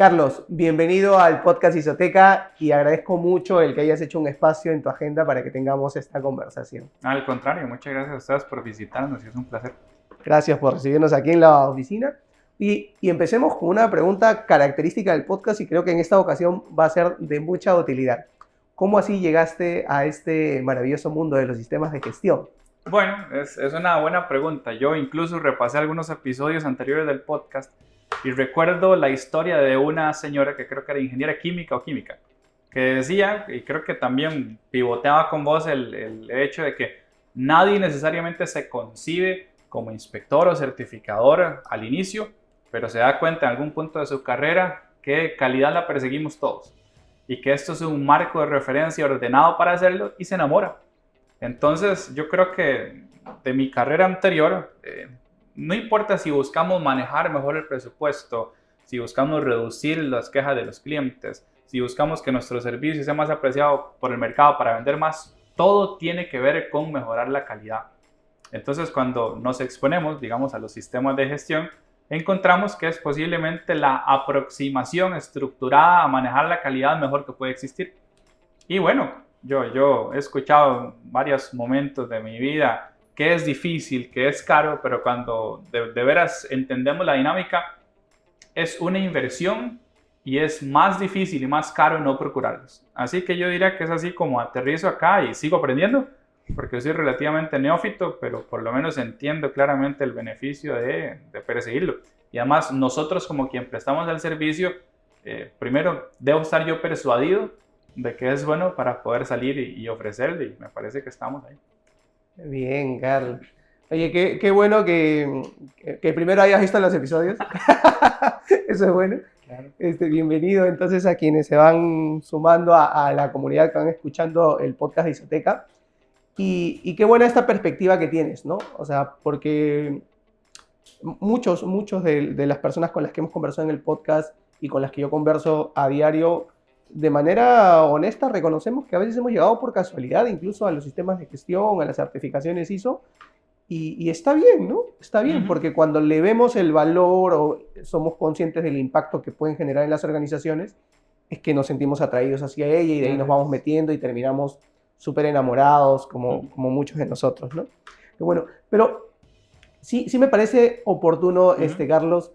Carlos, bienvenido al podcast Isoteca y agradezco mucho el que hayas hecho un espacio en tu agenda para que tengamos esta conversación. Al contrario, muchas gracias a ustedes por visitarnos y es un placer. Gracias por recibirnos aquí en la oficina. Y empecemos con una pregunta característica del podcast y creo que en esta ocasión va a ser de mucha utilidad. ¿Cómo así llegaste a este maravilloso mundo de los sistemas de gestión? Bueno, es una buena pregunta. Yo incluso repasé algunos episodios anteriores del podcast y recuerdo la historia de una señora que creo que era ingeniera química o química, que decía, y creo que también pivoteaba con vos el hecho de que nadie necesariamente se concibe como inspector o certificador al inicio, pero se da cuenta en algún punto de su carrera que calidad la perseguimos todos y que esto es un marco de referencia ordenado para hacerlo y se enamora. Entonces yo creo que de mi carrera anterior, no importa si buscamos manejar mejor el presupuesto, si buscamos reducir las quejas de los clientes, si buscamos que nuestro servicio sea más apreciado por el mercado para vender más, todo tiene que ver con mejorar la calidad. Entonces cuando nos exponemos, digamos, a los sistemas de gestión, encontramos que es posiblemente la aproximación estructurada a manejar la calidad mejor que puede existir. Y bueno, yo he escuchado en varios momentos de mi vida que es difícil, que es caro, pero cuando de veras entendemos la dinámica, es una inversión y es más difícil y más caro no procurarlos. Así que yo diría que es así como aterrizo acá y sigo aprendiendo, porque soy relativamente neófito, pero por lo menos entiendo claramente el beneficio de perseguirlo. Y además nosotros como quien prestamos el servicio, primero debo estar yo persuadido de que es bueno para poder salir y ofrecerle, y me parece que estamos ahí. Bien, Carlos. Oye, qué bueno que primero hayas visto los episodios. Eso es bueno. Claro. Bienvenido entonces a quienes se van sumando a la comunidad que van escuchando el podcast de Isoteca. Y qué buena esta perspectiva que tienes, ¿no? O sea, porque muchos de las personas con las que hemos conversado en el podcast y con las que yo converso a diario, de manera honesta reconocemos que a veces hemos llegado por casualidad incluso a los sistemas de gestión, a las certificaciones ISO, y está bien, ¿no? Está bien, porque cuando le vemos el valor o somos conscientes del impacto que pueden generar en las organizaciones, es que nos sentimos atraídos hacia ella y de ahí nos vamos metiendo y terminamos súper enamorados, como muchos de nosotros, ¿no? Bueno, pero sí me parece oportuno, Carlos,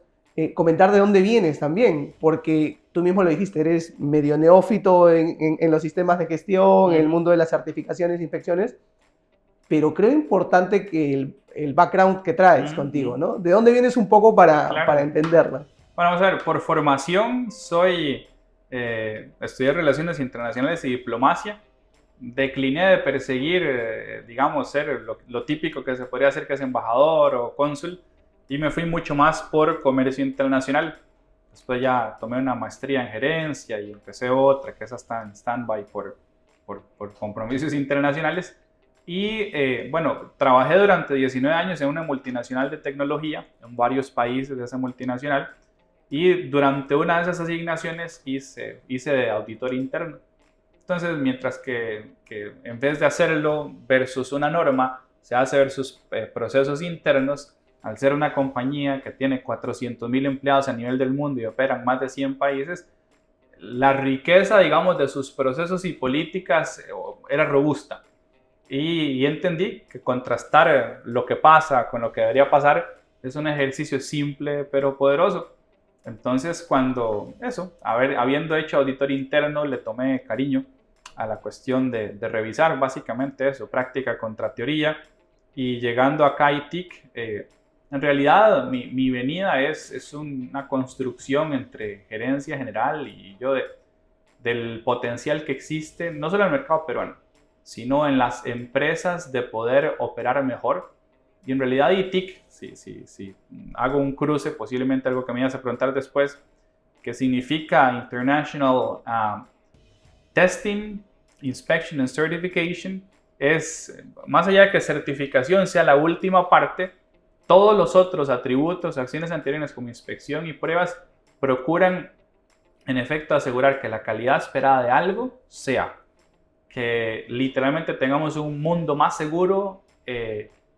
comentar de dónde vienes también, porque tú mismo lo dijiste, eres medio neófito en los sistemas de gestión, en el mundo de las certificaciones e inspecciones, pero creo importante que el background que traes contigo, ¿no? ¿De dónde vienes un poco para entenderla? Bueno, vamos a ver, por formación estudié Relaciones Internacionales y Diplomacia. Decliné de perseguir, digamos, ser lo típico que se podría hacer, que es embajador o cónsul, y me fui mucho más por comercio internacional. Después ya tomé una maestría en gerencia y empecé otra que esa en stand-by por compromisos internacionales. Y bueno, trabajé durante 19 años en una multinacional de tecnología, en varios países de esa multinacional, y durante una de esas asignaciones hice de auditor interno. Entonces, mientras que en vez de hacerlo versus una norma, se hace versus procesos internos, al ser una compañía que tiene 400,000 empleados a nivel del mundo y operan más de 100 países, la riqueza, digamos, de sus procesos y políticas era robusta. Y entendí que contrastar lo que pasa con lo que debería pasar es un ejercicio simple pero poderoso. Entonces, habiendo hecho auditor interno, le tomé cariño a la cuestión de revisar básicamente eso, práctica contra teoría. Y llegando acá a ITIC, en realidad mi venida es una construcción entre gerencia general y yo del potencial que existe, no solo en el mercado peruano, sino en las empresas de poder operar mejor. Y en realidad ITIC, si hago un cruce, posiblemente algo que me ibas a preguntar después, que significa International Testing, Inspection and Certification, es más allá de que certificación sea la última parte, todos los otros atributos, acciones anteriores como inspección y pruebas procuran en efecto asegurar que la calidad esperada de algo sea que literalmente tengamos un mundo más seguro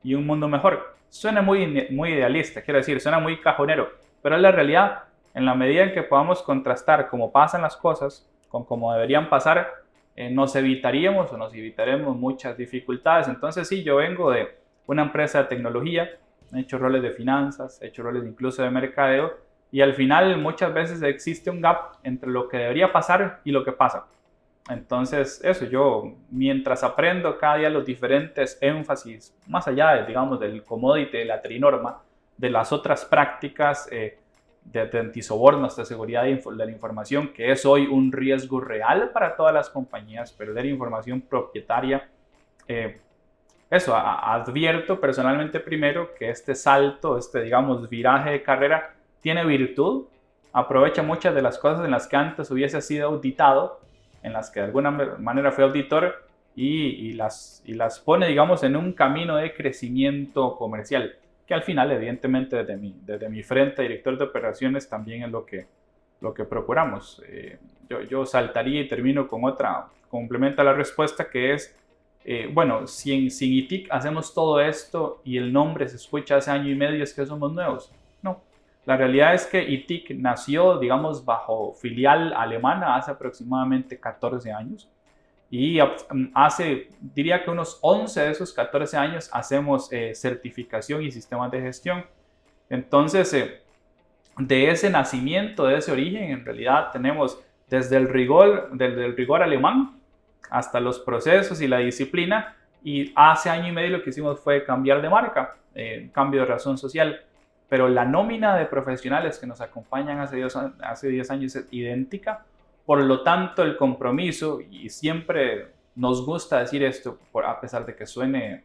y un mundo mejor. Suena muy idealista, quiero decir, suena muy cajonero, pero es la realidad. En la medida en que podamos contrastar cómo pasan las cosas con cómo deberían pasar, nos evitaremos muchas dificultades. Entonces sí, yo vengo de una empresa de tecnología, he hecho roles de finanzas, he hecho roles incluso de mercadeo, y al final muchas veces existe un gap entre lo que debería pasar y lo que pasa. Entonces eso, yo mientras aprendo cada día los diferentes énfasis, más allá de, digamos, del commodity, de la trinorma, de las otras prácticas de antisobornos, de seguridad de la información, que es hoy un riesgo real para todas las compañías, perder información propietaria. Eso, advierto personalmente primero que este salto, digamos, viraje de carrera, tiene virtud, aprovecha muchas de las cosas en las que antes hubiese sido auditado, en las que de alguna manera fue auditor, y las pone, digamos, en un camino de crecimiento comercial, que al final, evidentemente, desde mi frente, director de operaciones, también es lo que procuramos. Yo saltaría y termino con otra, complementa la respuesta, que es, bueno, sin ITIC hacemos todo esto y el nombre se escucha hace año y medio, es que somos nuevos. No, la realidad es que ITIC nació, digamos, bajo filial alemana hace aproximadamente 14 años. Y hace, diría que unos 11 de esos 14 años hacemos certificación y sistemas de gestión. Entonces, de ese nacimiento, de ese origen, en realidad tenemos desde el rigor alemán hasta los procesos y la disciplina. Y hace año y medio lo que hicimos fue cambiar de marca, cambio de razón social. Pero la nómina de profesionales que nos acompañan hace 10 años es idéntica. Por lo tanto, el compromiso, y siempre nos gusta decir esto, a pesar de que suene,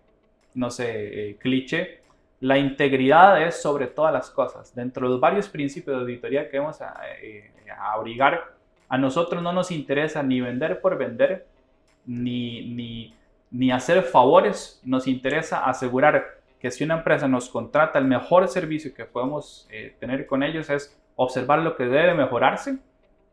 no sé, cliché, la integridad es sobre todas las cosas. Dentro de los varios principios de auditoría que vamos a abrigar, a nosotros no nos interesa ni vender por vender, ni hacer favores. Nos interesa asegurar que si una empresa nos contrata, el mejor servicio que podemos tener con ellos es observar lo que debe mejorarse,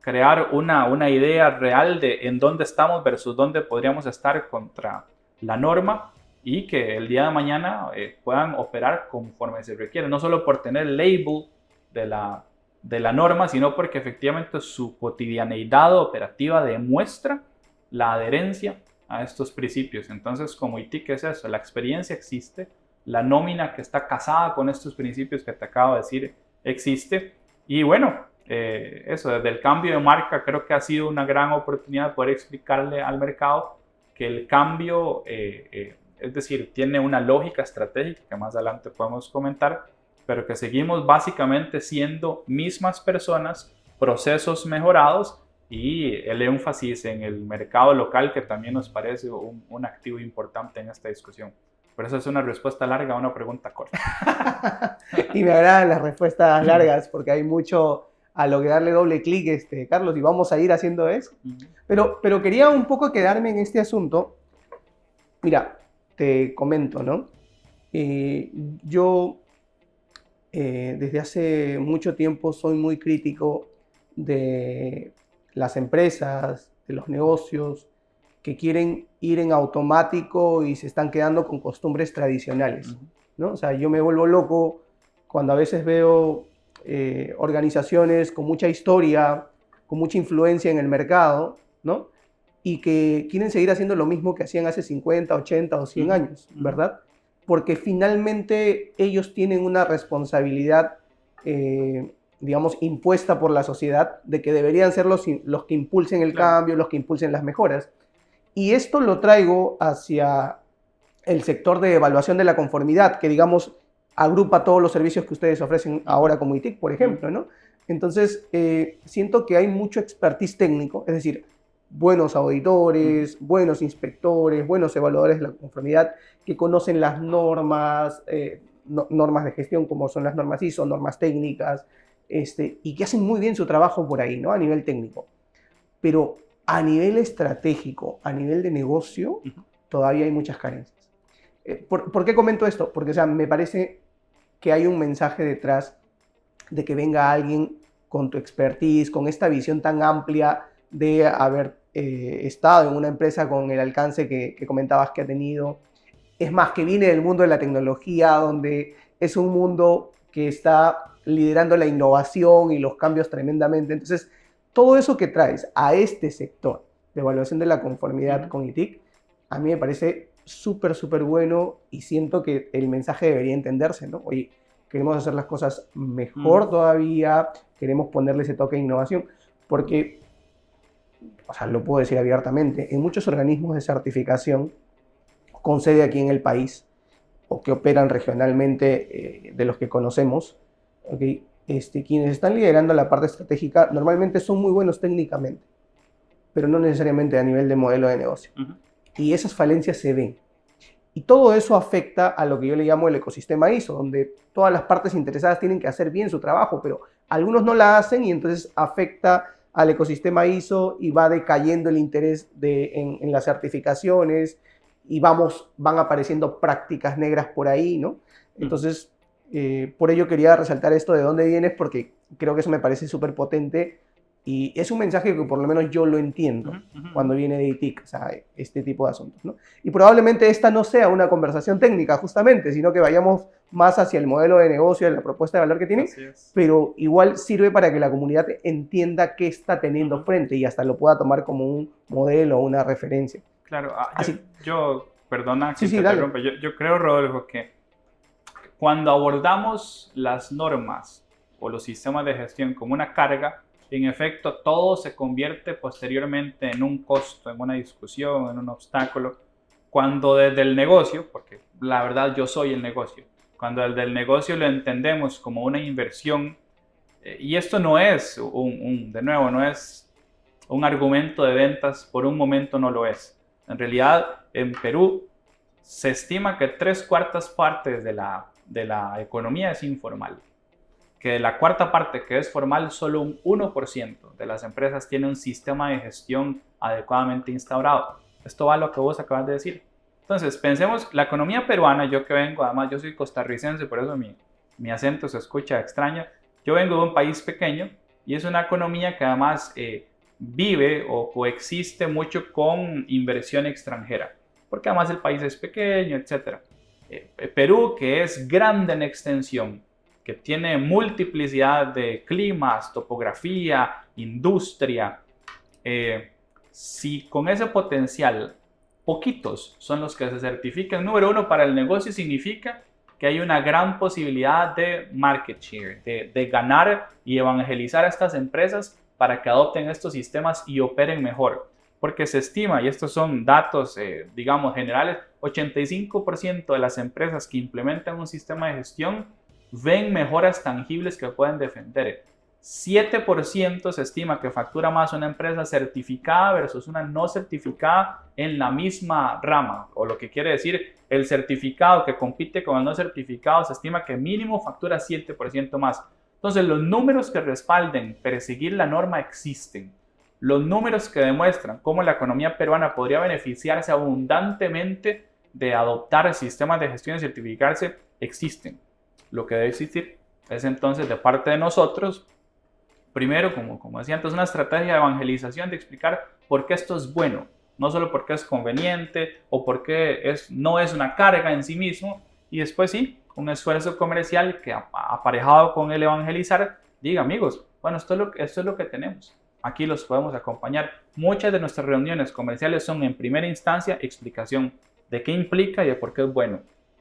crear una idea real de en dónde estamos versus dónde podríamos estar contra la norma, y que el día de mañana puedan operar conforme se requiere, no solo por tener el label de la norma, sino porque efectivamente su cotidianeidad operativa demuestra la adherencia a estos principios. Entonces, como ITIC es eso, la experiencia existe, la nómina que está casada con estos principios que te acabo de decir existe, y bueno, eso, desde el cambio de marca creo que ha sido una gran oportunidad de poder explicarle al mercado que el cambio, es decir, tiene una lógica estratégica que más adelante podemos comentar, pero que seguimos básicamente siendo mismas personas, procesos mejorados y el énfasis en el mercado local, que también nos parece un activo importante en esta discusión. Por eso es una respuesta larga a una pregunta corta. Y me agradan las respuestas largas porque hay mucho a lo que darle doble clic, Carlos, y vamos a ir haciendo eso. Pero quería un poco quedarme en este asunto. Mira, te comento, ¿no? Yo desde hace mucho tiempo soy muy crítico de las empresas, de los negocios que quieren ir en automático y se están quedando con costumbres tradicionales, ¿no? O sea, yo me vuelvo loco cuando a veces veo organizaciones con mucha historia, con mucha influencia en el mercado, ¿no? Y que quieren seguir haciendo lo mismo que hacían hace 50, 80 o 100 años, ¿verdad? Porque finalmente ellos tienen una responsabilidad, digamos, impuesta por la sociedad, de que deberían ser los que impulsen el cambio, los que impulsen las mejoras. Y esto lo traigo hacia el sector de evaluación de la conformidad, que, digamos, agrupa todos los servicios que ustedes ofrecen ahora como ITIC, por ejemplo, ¿no? Entonces, siento que hay mucho expertise técnico, es decir, buenos auditores, buenos inspectores, buenos evaluadores de la conformidad, que conocen las normas, normas de gestión como son las normas ISO, normas técnicas, y que hacen muy bien su trabajo por ahí, ¿no? A nivel técnico. Pero a nivel estratégico, a nivel de negocio, todavía hay muchas carencias. ¿Por qué comento esto? Porque, o sea, me parece que hay un mensaje detrás de que venga alguien con tu expertise, con esta visión tan amplia de haber estado en una empresa con el alcance que comentabas que ha tenido. Es más, que viene del mundo de la tecnología, donde es un mundo que está liderando la innovación y los cambios tremendamente. Entonces, todo eso que traes a este sector de evaluación de la conformidad con ITIC, a mí me parece súper, súper bueno y siento que el mensaje debería entenderse, ¿no? Oye, queremos hacer las cosas mejor todavía, queremos ponerle ese toque de innovación, porque, o sea, lo puedo decir abiertamente, en muchos organismos de certificación con sede aquí en el país o que operan regionalmente de los que conocemos, ¿okay? Quienes están liderando la parte estratégica normalmente son muy buenos técnicamente, pero no necesariamente a nivel de modelo de negocio. Y esas falencias se ven. Y todo eso afecta a lo que yo le llamo el ecosistema ISO, donde todas las partes interesadas tienen que hacer bien su trabajo, pero algunos no la hacen y entonces afecta al ecosistema ISO y va decayendo el interés en las certificaciones y van apareciendo prácticas negras por ahí, ¿no? Entonces, por ello quería resaltar esto de dónde vienes, porque creo que eso me parece súper potente y es un mensaje que por lo menos yo lo entiendo cuando viene de ITIC, o sea, este tipo de asuntos, ¿no? Y probablemente esta no sea una conversación técnica, justamente, sino que vayamos más hacia el modelo de negocio, de la propuesta de valor que tiene, pero igual sirve para que la comunidad entienda qué está teniendo frente y hasta lo pueda tomar como un modelo o una referencia. Claro, perdona que te interrumpa, yo creo, Rodolfo, que cuando abordamos las normas o los sistemas de gestión como una carga, en efecto, todo se convierte posteriormente en un costo, en una discusión, en un obstáculo. Cuando desde el negocio, porque la verdad yo soy el negocio, cuando desde el negocio lo entendemos como una inversión, y esto no es de nuevo, no es un argumento de ventas, por un momento no lo es. En realidad, en Perú se estima que 3/4 partes de la economía es informal. Que de la cuarta parte que es formal, solo un 1% de las empresas tiene un sistema de gestión adecuadamente instaurado. Esto va a lo que vos acabas de decir. Entonces, pensemos, la economía peruana, yo que vengo, además yo soy costarricense, por eso mi acento se escucha extraño. Yo vengo de un país pequeño y es una economía que además vive o coexiste mucho con inversión extranjera, porque además el país es pequeño, etc. Perú, que es grande en extensión, que tiene multiplicidad de climas, topografía, industria, si con ese potencial poquitos son los que se certifican, número uno, para el negocio significa que hay una gran posibilidad de market share, de ganar y evangelizar a estas empresas para que adopten estos sistemas y operen mejor. Porque se estima, y estos son datos, digamos, generales, 85% de las empresas que implementan un sistema de gestión ven mejoras tangibles que pueden defender. 7% se estima que factura más una empresa certificada versus una no certificada en la misma rama, o lo que quiere decir, el certificado que compite con el no certificado se estima que mínimo factura 7% más. Entonces, los números que respalden perseguir la norma existen. Los números que demuestran cómo la economía peruana podría beneficiarse abundantemente de adoptar sistemas de gestión y certificarse existen. Lo que debe existir es entonces de parte de nosotros, primero, como decía antes, una estrategia de evangelización, de explicar por qué esto es bueno, no solo porque es conveniente o porque no es una carga en sí mismo, y después sí, un esfuerzo comercial que aparejado con el evangelizar, diga amigos, bueno, esto es lo que tenemos, aquí los podemos acompañar. Muchas de nuestras reuniones comerciales son en primera instancia explicación de qué implica y de por qué es bueno.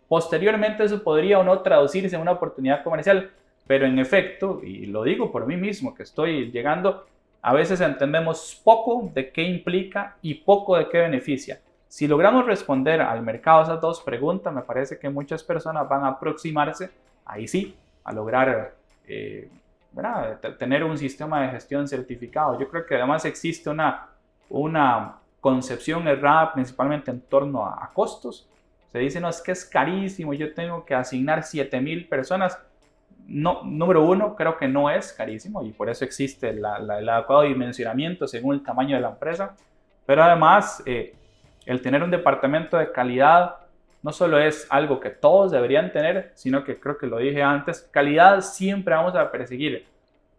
Posteriormente eso podría o no traducirse en una oportunidad comercial, pero en efecto, y lo digo por mí mismo que estoy llegando, a veces entendemos poco de qué implica y poco de qué beneficia. Si logramos responder al mercado esas dos preguntas, me parece que muchas personas van a aproximarse, ahí sí, a lograr tener un sistema de gestión certificado. Yo creo que además existe una concepción errada principalmente en torno a costos. Se dice, no, es que es carísimo, yo tengo que asignar 7,000 personas. No, número uno, creo que no es carísimo y por eso existe el adecuado dimensionamiento según el tamaño de la empresa. Pero además, el tener un departamento de calidad no solo es algo que todos deberían tener, sino que creo que lo dije antes, calidad siempre vamos a perseguir.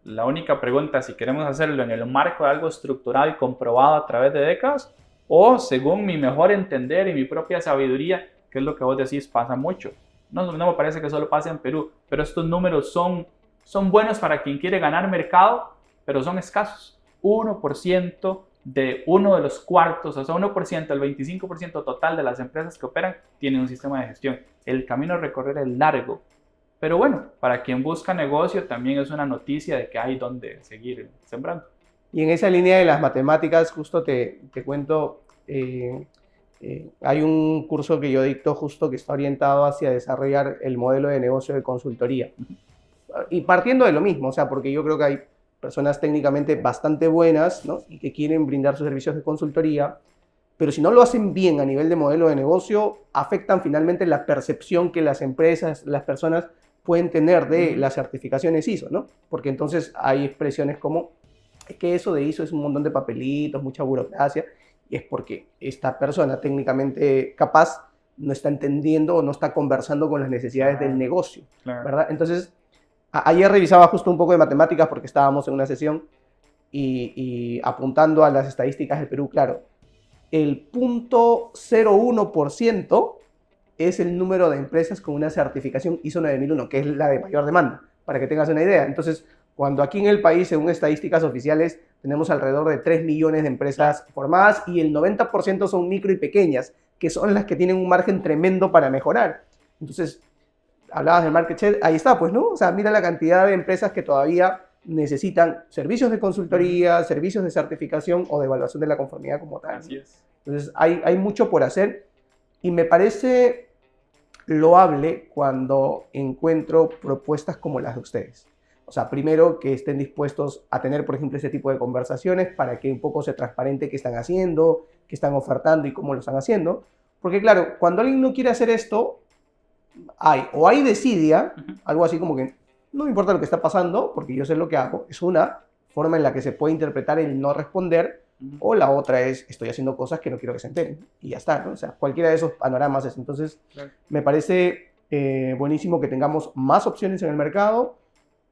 La única pregunta es si queremos hacerlo en el marco de algo estructurado y comprobado a través de décadas o según mi mejor entender y mi propia sabiduría, que es lo que vos decís, pasa mucho. No me parece que solo pase en Perú, pero estos números son son buenos para quien quiere ganar mercado, pero son escasos. 1% de uno de los cuartos, o sea, 1% del 25% total de las empresas que operan tienen un sistema de gestión. El camino a recorrer es largo. Pero bueno, para quien busca negocio también es una noticia de que hay donde seguir sembrando. Y en esa línea de las matemáticas, justo te cuento, hay un curso que yo dicto justo que está orientado hacia desarrollar el modelo de negocio de consultoría. Y partiendo de lo mismo, o sea, porque yo creo que hay personas técnicamente bastante buenas, ¿no? Y que quieren brindar sus servicios de consultoría, pero si no lo hacen bien a nivel de modelo de negocio, afectan finalmente la percepción que las empresas, las personas pueden tener de las certificaciones ISO, ¿no? Porque entonces hay expresiones como es que eso de ISO es un montón de papelitos, mucha burocracia, y es porque esta persona técnicamente capaz no está entendiendo o no está conversando con las necesidades del negocio, ¿verdad? Entonces, ayer revisaba justo un poco de matemáticas porque estábamos en una sesión y apuntando a las estadísticas del Perú, claro, el 0.01% es el número de empresas con una certificación ISO 9001, que es la de mayor demanda, para que tengas una idea. Entonces, cuando aquí en el país, según estadísticas oficiales, tenemos alrededor de 3 millones de empresas formadas y el 90% son micro y pequeñas, que son las que tienen un margen tremendo para mejorar. Entonces, hablabas del market share, ahí está, pues, ¿no? O sea, mira la cantidad de empresas que todavía necesitan servicios de consultoría, servicios de certificación o de evaluación de la conformidad como tal. Así es. Entonces, hay mucho por hacer y me parece loable cuando encuentro propuestas como las de ustedes. O sea, primero que estén dispuestos a tener, por ejemplo, ese tipo de conversaciones para que un poco se transparente qué están haciendo, qué están ofertando y cómo lo están haciendo. Porque claro, cuando alguien no quiere hacer esto, hay desidia, algo así como que no me importa lo que está pasando porque yo sé lo que hago. Es una forma en la que se puede interpretar el no responder, o la otra es estoy haciendo cosas que no quiero que se enteren y ya está, ¿no? O sea, cualquiera de esos panoramas es. Entonces, me parece buenísimo que tengamos más opciones en el mercado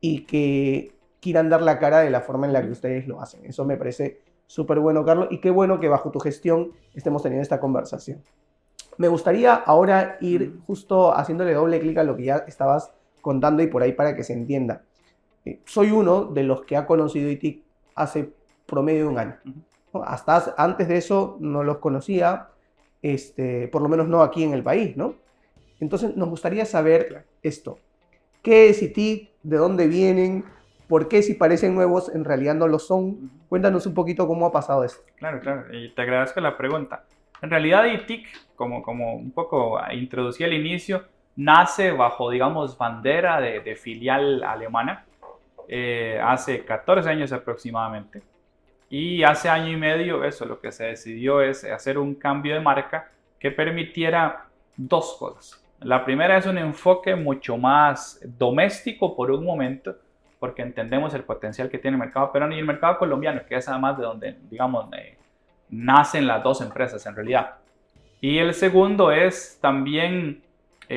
y que quieran dar la cara de la forma en la que ustedes lo hacen. Eso me parece súper bueno, Carlos, y qué bueno que bajo tu gestión estemos teniendo esta conversación. Me gustaría ahora ir justo haciéndole doble clic a lo que ya estabas contando y por ahí para que se entienda. Soy uno de los que ha conocido ITIC hace promedio de un año. ¿No? Hasta antes de eso no los conocía, por lo menos no aquí en el país, ¿no? Entonces nos gustaría saber esto. ¿Qué es ITIC? ¿De dónde vienen? ¿Por qué si parecen nuevos en realidad no lo son? Cuéntanos un poquito cómo ha pasado esto. Claro, y te agradezco la pregunta. En realidad ITIC, como un poco introducí al inicio, nace bajo, digamos, bandera de filial alemana hace 14 años aproximadamente. Y hace año y medio eso, lo que se decidió es hacer un cambio de marca que permitiera dos cosas. La primera es un enfoque mucho más doméstico por un momento, porque entendemos el potencial que tiene el mercado peruano y el mercado colombiano, que es además de donde, digamos, nacen las dos empresas en realidad. Y el segundo es también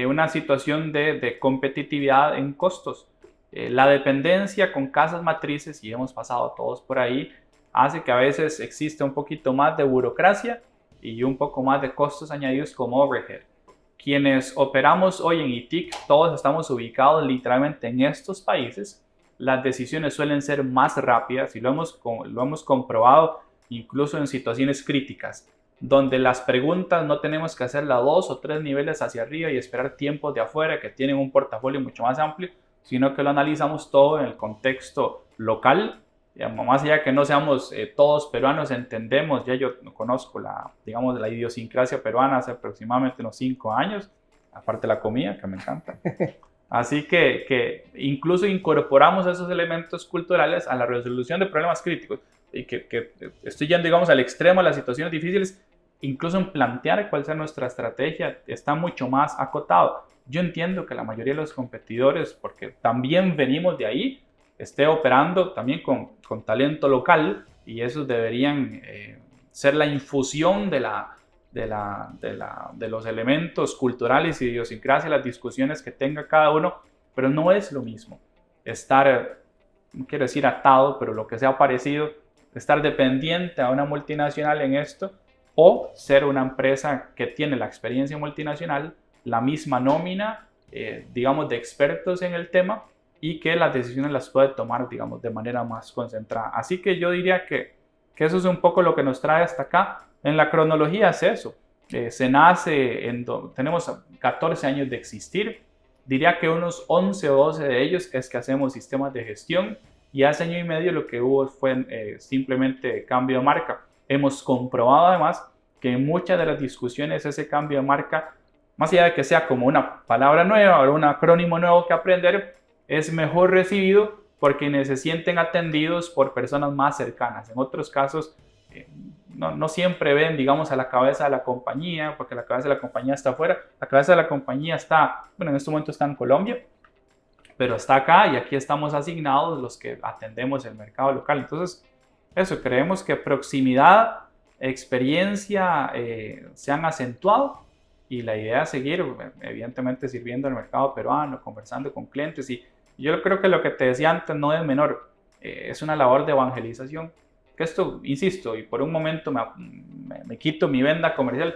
una situación de competitividad en costos. La dependencia con casas matrices, y hemos pasado todos por ahí, hace que a veces exista un poquito más de burocracia y un poco más de costos añadidos como overhead. Quienes operamos hoy en ITIC, todos estamos ubicados literalmente en estos países. Las decisiones suelen ser más rápidas y lo hemos comprobado incluso en situaciones críticas, donde las preguntas no tenemos que hacerlas 2 o 3 niveles hacia arriba y esperar tiempos de afuera que tienen un portafolio mucho más amplio, sino que lo analizamos todo en el contexto local. Más allá que no seamos todos peruanos, entendemos, ya yo conozco la idiosincrasia peruana hace aproximadamente unos 5 años, aparte de la comida, que me encanta. Así que incluso incorporamos esos elementos culturales a la resolución de problemas críticos. Y que estoy yendo, digamos, al extremo de las situaciones difíciles, incluso en plantear cuál sea nuestra estrategia, está mucho más acotado. Yo entiendo que la mayoría de los competidores, porque también venimos de ahí, esté operando también con talento local y esos deberían ser la infusión de los elementos culturales y idiosincrasia, las discusiones que tenga cada uno, pero no es lo mismo estar, no quiero decir atado, pero lo que sea parecido, estar dependiente a una multinacional en esto o ser una empresa que tiene la experiencia multinacional, la misma nómina, digamos, de expertos en el tema y que las decisiones las puede tomar, digamos, de manera más concentrada. Así que yo diría que eso es un poco lo que nos trae hasta acá. En la cronología es eso. Se nace, tenemos 14 años de existir. Diría que unos 11 o 12 de ellos es que hacemos sistemas de gestión, y hace año y medio lo que hubo fue simplemente cambio de marca. Hemos comprobado además que en muchas de las discusiones ese cambio de marca, más allá de que sea como una palabra nueva o un acrónimo nuevo que aprender, es mejor recibido por quienes se sienten atendidos por personas más cercanas. En otros casos, no siempre ven, digamos, a la cabeza de la compañía, porque la cabeza de la compañía está afuera. La cabeza de la compañía está, bueno, en este momento está en Colombia, pero está acá, y aquí estamos asignados los que atendemos el mercado local. Entonces, eso, creemos que proximidad, experiencia se han acentuado, y la idea es seguir, evidentemente, sirviendo al mercado peruano, conversando con clientes. Y yo creo que lo que te decía antes no es menor, es una labor de evangelización. Que esto, insisto, y por un momento me quito mi venda comercial,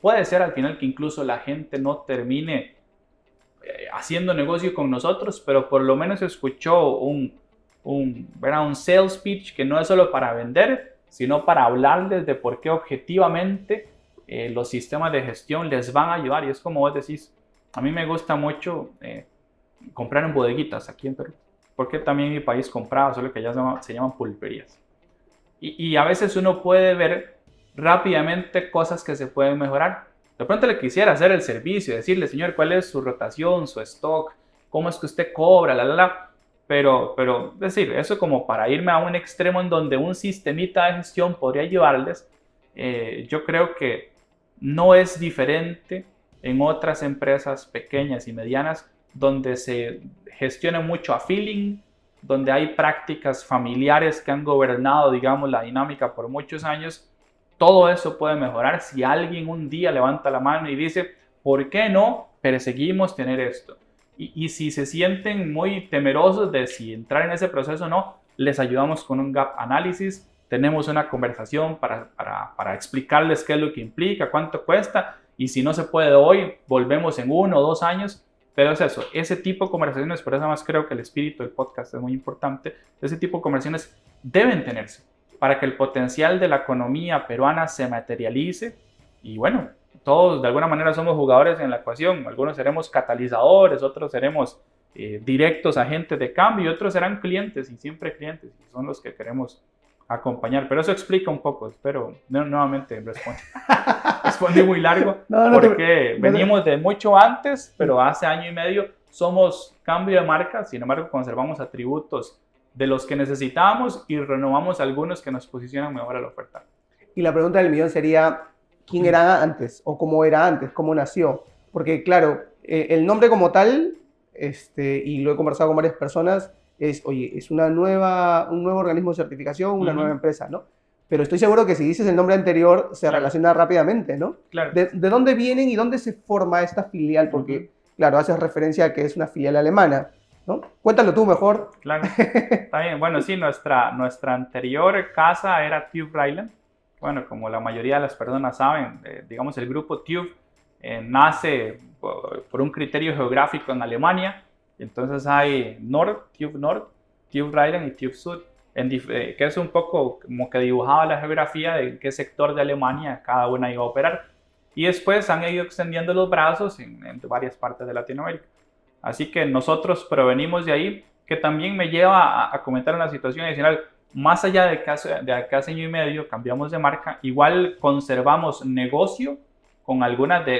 puede ser al final que incluso la gente no termine haciendo negocio con nosotros, pero por lo menos escuchó un sales pitch que no es solo para vender, sino para hablarles de por qué objetivamente los sistemas de gestión les van a ayudar. Y es como vos decís, a mí me gusta mucho comprar en bodeguitas aquí en Perú, porque también en mi país compraba, solo que ya se llaman pulperías. Y a veces uno puede ver rápidamente cosas que se pueden mejorar. De pronto le quisiera hacer el servicio, decirle, señor, ¿cuál es su rotación, su stock? ¿Cómo es que usted cobra? Pero decir, eso como para irme a un extremo en donde un sistemita de gestión podría ayudarles, yo creo que no es diferente en otras empresas pequeñas y medianas donde se gestiona mucho a feeling, donde hay prácticas familiares que han gobernado, digamos, la dinámica por muchos años. Todo eso puede mejorar si alguien un día levanta la mano y dice, ¿por qué no perseguimos tener esto? Y si se sienten muy temerosos de si entrar en ese proceso o no, les ayudamos con un gap análisis. Tenemos una conversación para explicarles qué es lo que implica, cuánto cuesta, y si no se puede hoy, volvemos en 1 o 2 años. Pero es eso, ese tipo de conversaciones, por eso más creo que el espíritu del podcast es muy importante, ese tipo de conversaciones deben tenerse para que el potencial de la economía peruana se materialice. Y bueno, todos de alguna manera somos jugadores en la ecuación. Algunos seremos catalizadores, otros seremos directos agentes de cambio, y otros serán clientes, y siempre clientes, y son los que queremos acompañar. Pero eso explica un poco, espero nuevamente respondí muy largo, porque venimos de mucho antes, pero hace año y medio somos cambio de marca. Sin embargo, conservamos atributos de los que necesitamos y renovamos algunos que nos posicionan mejor a la oferta. Y la pregunta del millón sería, ¿quién era antes? ¿O cómo era antes? ¿Cómo nació? Porque claro, el nombre como tal, y lo he conversado con varias personas, es un nuevo organismo de certificación, una nueva empresa, ¿no? Pero estoy seguro que si dices el nombre anterior, se relaciona rápidamente, ¿no? Claro. ¿De dónde vienen y dónde se forma esta filial? Porque, claro, haces referencia a que es una filial alemana, ¿no? Cuéntalo tú mejor. Claro, está bien. Bueno, sí, nuestra anterior casa era Tube Rheinland. Bueno, como la mayoría de las personas saben, digamos, el grupo Tube nace por un criterio geográfico en Alemania. Entonces hay Tube Nord, Tube Rheinland y Tube Sud, que es un poco como que dibujaba la geografía de qué sector de Alemania cada una iba a operar. Y después han ido extendiendo los brazos en varias partes de Latinoamérica. Así que nosotros provenimos de ahí, que también me lleva a comentar una situación adicional. Más allá de que hace año y medio cambiamos de marca, igual conservamos negocio con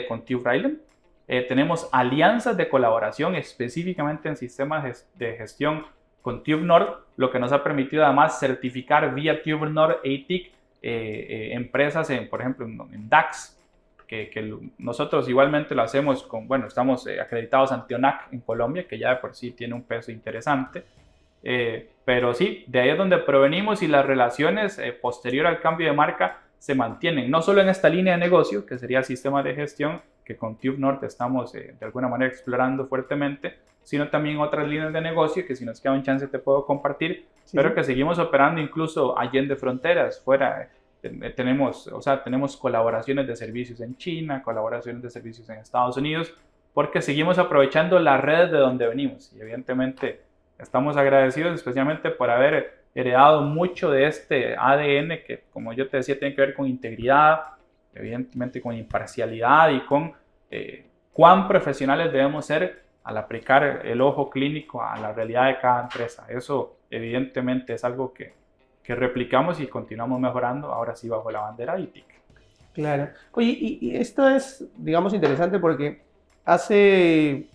con Tube Rheinland. Tenemos alianzas de colaboración específicamente en sistemas de gestión con Tube Nord, lo que nos ha permitido además certificar vía Tube Nord ATIC empresas, por ejemplo, en DAX, que nosotros igualmente lo hacemos estamos acreditados ante ONAC en Colombia, que ya de por sí tiene un peso interesante. Pero sí, de ahí es donde provenimos, y las relaciones posterior al cambio de marca se mantienen, no solo en esta línea de negocio, que sería el sistema de gestión, que con Tube Nord estamos de alguna manera explorando fuertemente, sino también otras líneas de negocio que si nos queda un chance te puedo compartir, pero que seguimos operando incluso allende fronteras, fuera. Tenemos colaboraciones de servicios en China, colaboraciones de servicios en Estados Unidos, porque seguimos aprovechando las redes de donde venimos. Y evidentemente Estamos agradecidos especialmente por haber heredado mucho de este ADN que, como yo te decía, tiene que ver con integridad, evidentemente con imparcialidad y con cuán profesionales debemos ser al aplicar el ojo clínico a la realidad de cada empresa. Eso evidentemente es algo que replicamos y continuamos mejorando, ahora sí bajo la bandera ITIC. Claro. Oye, y esto es, digamos, interesante porque hace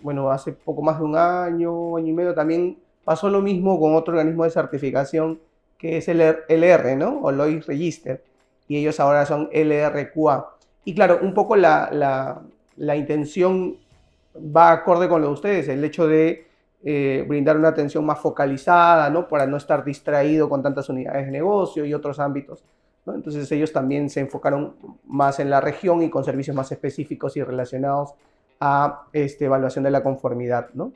poco más de un año, año y medio, también pasó lo mismo con otro organismo de certificación que es el LR, ¿no? O Lloyd's Register, y ellos ahora son LRQA. Y claro, un poco la intención va acorde con lo de ustedes, el hecho de brindar una atención más focalizada, ¿no? Para no estar distraído con tantas unidades de negocio y otros ámbitos, ¿no? Entonces ellos también se enfocaron más en la región y con servicios más específicos y relacionados a evaluación de la conformidad, ¿no?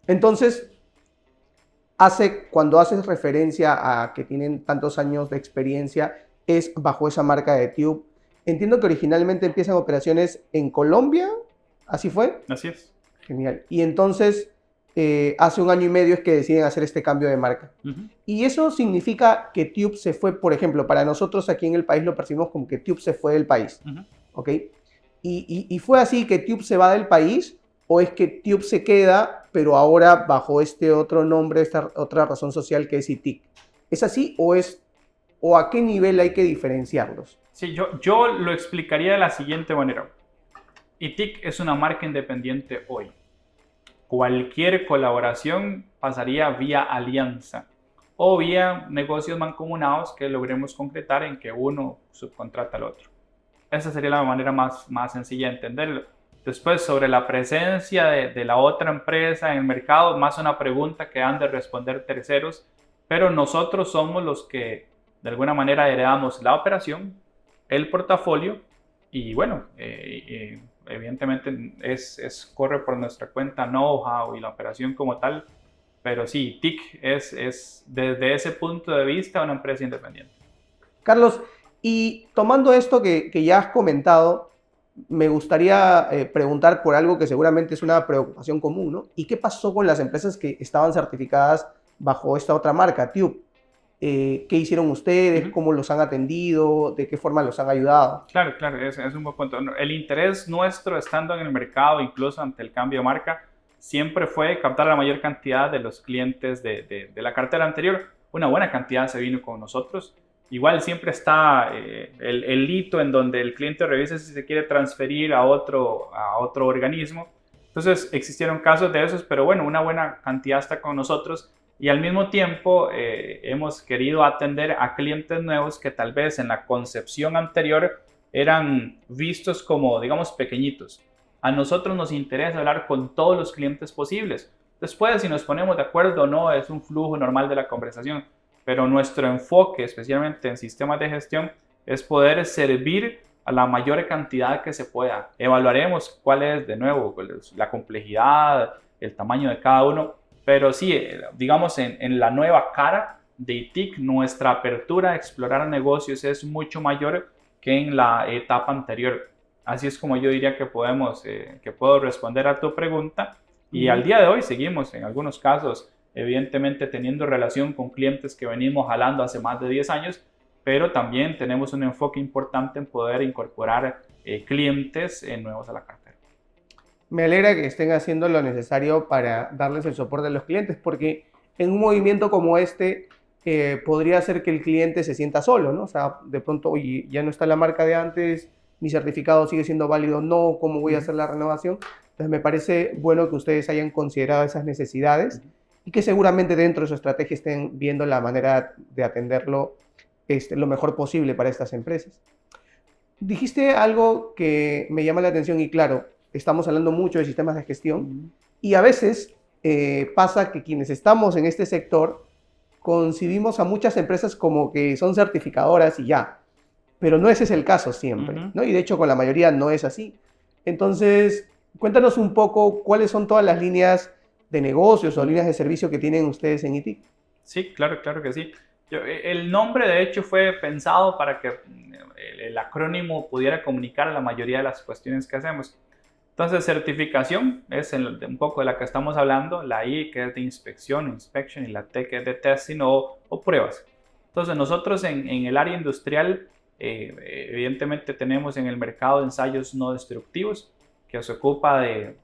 Entonces, cuando haces referencia a que tienen tantos años de experiencia, es bajo esa marca de Tube. Entiendo que originalmente empiezan operaciones en Colombia, ¿así fue? Así es. Genial. Y entonces, hace un año y medio es que deciden hacer este cambio de marca. Y eso significa que Tube se fue, por ejemplo, para nosotros aquí en el país lo percibimos como que Tube se fue del país. ¿Ok? ¿Y fue así que Tube se va del país? ¿O es que Tube se queda, pero ahora bajo este otro nombre, esta otra razón social que es ITIC? ¿Es así o a qué nivel hay que diferenciarlos? Sí, yo lo explicaría de la siguiente manera. ITIC es una marca independiente hoy. Cualquier colaboración pasaría vía alianza o vía negocios mancomunados que logremos concretar en que uno subcontrata al otro. Esa sería la manera más sencilla de entenderlo. Después, sobre la presencia de la otra empresa en el mercado, más una pregunta que han de responder terceros, pero nosotros somos los que de alguna manera heredamos la operación, el portafolio y bueno, evidentemente corre por nuestra cuenta know-how y la operación como tal, pero sí, TIC es desde ese punto de vista una empresa independiente. Carlos, y tomando esto que ya has comentado, me gustaría preguntar por algo que seguramente es una preocupación común, ¿no? ¿Y qué pasó con las empresas que estaban certificadas bajo esta otra marca, Tube? ¿Qué hicieron ustedes? ¿Cómo los han atendido? ¿De qué forma los han ayudado? Claro, es un buen punto. El interés nuestro estando en el mercado, incluso ante el cambio de marca, siempre fue captar la mayor cantidad de los clientes de la cartera anterior. Una buena cantidad se vino con nosotros. Igual siempre está el hito en donde el cliente revisa si se quiere transferir a otro organismo. Entonces existieron casos de esos, pero bueno, una buena cantidad está con nosotros y al mismo tiempo hemos querido atender a clientes nuevos que tal vez en la concepción anterior eran vistos como, digamos, pequeñitos. A nosotros nos interesa hablar con todos los clientes posibles. Después, si nos ponemos de acuerdo o no, es un flujo normal de la conversación. Pero nuestro enfoque, especialmente en sistemas de gestión, es poder servir a la mayor cantidad que se pueda. Evaluaremos cuál es, de nuevo, la complejidad, el tamaño de cada uno, pero sí, digamos, en la nueva cara de ITIC, nuestra apertura a explorar negocios es mucho mayor que en la etapa anterior. Así es como yo diría que puedo responder a tu pregunta. Y al día de hoy seguimos, en algunos casos, evidentemente teniendo relación con clientes que venimos jalando hace más de 10 años, pero también tenemos un enfoque importante en poder incorporar clientes nuevos a la cartera. Me alegra que estén haciendo lo necesario para darles el soporte a los clientes, porque en un movimiento como este podría ser que el cliente se sienta solo, ¿no? O sea, de pronto, oye, ya no está la marca de antes, mi certificado sigue siendo válido, no, ¿cómo voy a hacer la renovación? Entonces me parece bueno que ustedes hayan considerado esas necesidades y que seguramente dentro de su estrategia estén viendo la manera de atenderlo lo mejor posible para estas empresas. Dijiste algo que me llama la atención y claro, estamos hablando mucho de sistemas de gestión y a veces pasa que quienes estamos en este sector concibimos a muchas empresas como que son certificadoras y ya, pero no ese es el caso siempre, ¿no? Y de hecho con la mayoría no es así. Entonces, cuéntanos un poco cuáles son todas las líneas de negocios o líneas de servicio que tienen ustedes en ITIC. Sí, claro que sí. El nombre de hecho fue pensado para que el acrónimo pudiera comunicar la mayoría de las cuestiones que hacemos. Entonces, certificación es un poco de la que estamos hablando, la I que es de inspección, inspection, y la T que es de testing o pruebas. Entonces, nosotros en el área industrial, evidentemente tenemos en el mercado ensayos no destructivos, que se ocupa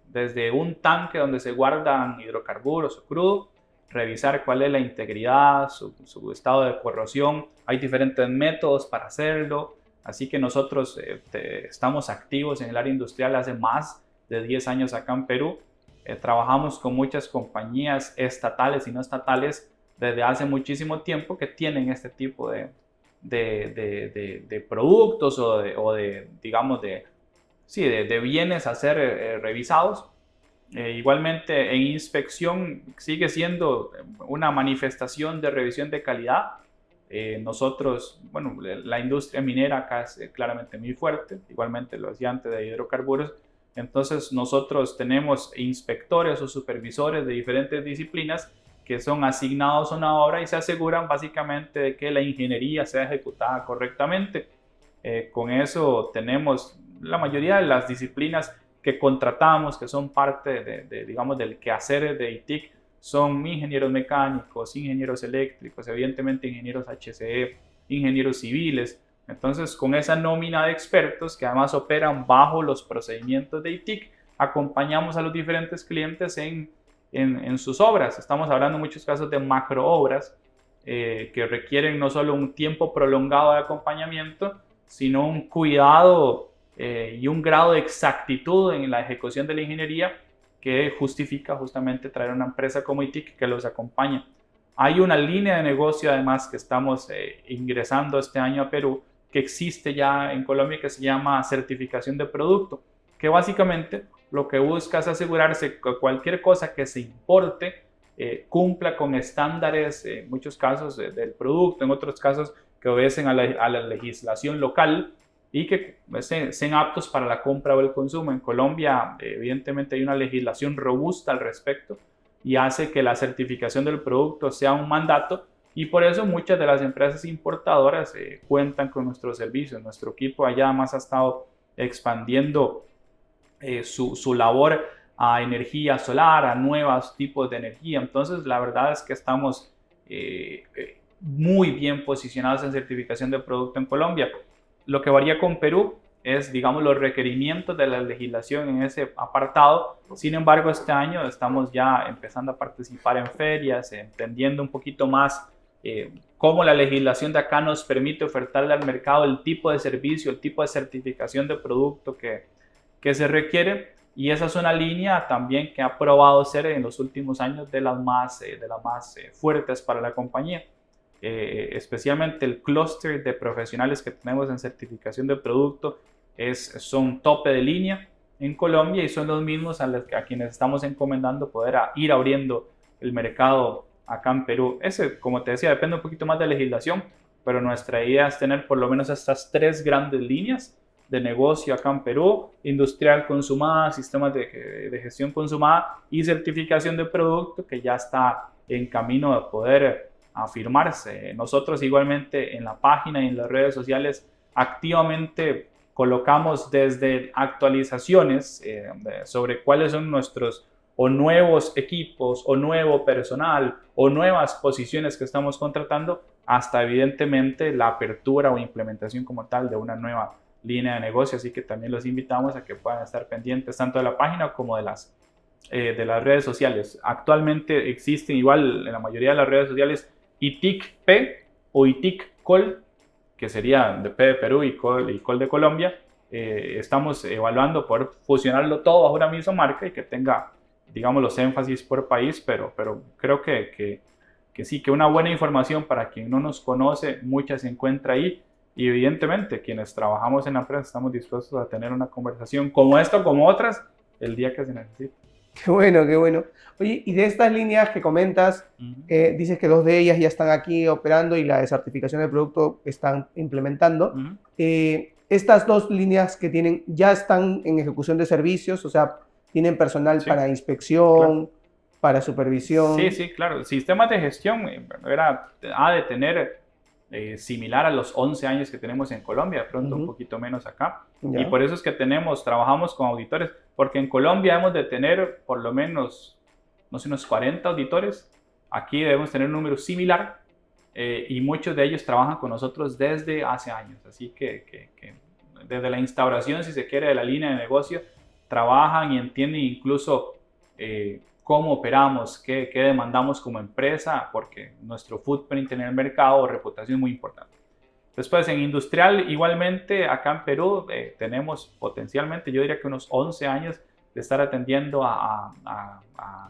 desde un tanque donde se guardan hidrocarburos o crudo, revisar cuál es la integridad, su estado de corrosión. Hay diferentes métodos para hacerlo. Así que nosotros estamos activos en el área industrial hace más de 10 años acá en Perú. Trabajamos con muchas compañías estatales y no estatales desde hace muchísimo tiempo que tienen este tipo de productos o digamos, de bienes a ser revisados. Igualmente en inspección sigue siendo una manifestación de revisión de calidad. Nosotros, bueno, la industria minera acá es claramente muy fuerte, igualmente lo decía antes de hidrocarburos. Entonces nosotros tenemos inspectores o supervisores de diferentes disciplinas que son asignados a una obra y se aseguran básicamente de que la ingeniería sea ejecutada correctamente. Con eso tenemos la mayoría de las disciplinas que contratamos, que son parte digamos, del quehacer de ITIC, son ingenieros mecánicos, ingenieros eléctricos, evidentemente ingenieros HSE, ingenieros civiles. Entonces, con esa nómina de expertos que además operan bajo los procedimientos de ITIC, acompañamos a los diferentes clientes en sus obras. Estamos hablando en muchos casos de macro obras que requieren no solo un tiempo prolongado de acompañamiento, sino un cuidado y un grado de exactitud en la ejecución de la ingeniería que justifica justamente traer una empresa como ITIC que los acompaña. Hay una línea de negocio además que estamos ingresando este año a Perú, que existe ya en Colombia, que se llama certificación de producto, que básicamente lo que busca es asegurarse que cualquier cosa que se importe cumpla con estándares, en muchos casos del producto, en otros casos que obedecen a la legislación local y que sean aptos para la compra o el consumo. En Colombia, evidentemente, hay una legislación robusta al respecto y hace que la certificación del producto sea un mandato, y por eso muchas de las empresas importadoras cuentan con nuestros servicios. Nuestro equipo allá además ha estado expandiendo su labor a energía solar, a nuevos tipos de energía. Entonces, la verdad es que estamos muy bien posicionados en certificación de producto en Colombia. Lo que varía con Perú es, digamos, los requerimientos de la legislación en ese apartado. Sin embargo, este año estamos ya empezando a participar en ferias, entendiendo un poquito más cómo la legislación de acá nos permite ofertarle al mercado el tipo de servicio, el tipo de certificación de producto que se requiere. Y esa es una línea también que ha probado ser en los últimos años de las más fuertes para la compañía. Especialmente el clúster de profesionales que tenemos en certificación de producto son tope de línea en Colombia y son los mismos a quienes estamos encomendando poder ir abriendo el mercado acá en Perú. Ese, como te decía, depende un poquito más de legislación, pero nuestra idea es tener por lo menos estas 3 grandes líneas de negocio acá en Perú: industrial consumada, sistemas de gestión consumada y certificación de producto, que ya está en camino de poder afirmarse. Nosotros igualmente en la página y en las redes sociales activamente colocamos desde actualizaciones sobre cuáles son nuestros o nuevos equipos o nuevo personal o nuevas posiciones que estamos contratando, hasta evidentemente la apertura o implementación como tal de una nueva línea de negocio. Así que también los invitamos a que puedan estar pendientes tanto de la página como de las redes sociales. Actualmente existen igual en la mayoría de las redes sociales ITIC-P o ITIC-COL, que sería de P de Perú y COL de Colombia. Estamos evaluando poder fusionarlo todo bajo una misma marca y que tenga, digamos, los énfasis por país, pero creo que sí, que una buena información para quien no nos conoce, mucha se encuentra ahí. Y evidentemente, quienes trabajamos en la empresa estamos dispuestos a tener una conversación como esta o como otras el día que se necesite. Qué bueno, qué bueno. Oye, y de estas líneas que comentas, dices que 2 de ellas ya están aquí operando y la de certificación de producto están implementando. Estas 2 líneas que tienen ya están en ejecución de servicios, o sea, tienen personal para inspección, claro, para supervisión. Sí, claro. Sistemas de gestión ha de tener similar a los 11 años que tenemos en Colombia, de pronto un poquito menos acá. Ya. Y por eso es que trabajamos con auditores, porque en Colombia debemos de tener por lo menos, no sé, unos 40 auditores. Aquí debemos tener un número similar y muchos de ellos trabajan con nosotros desde hace años. Así que desde la instauración, si se quiere, de la línea de negocio, trabajan y entienden incluso cómo operamos, qué demandamos como empresa, porque nuestro footprint en el mercado o reputación es muy importante. Después, en industrial, igualmente, acá en Perú, tenemos potencialmente, yo diría que unos 11 años de estar atendiendo a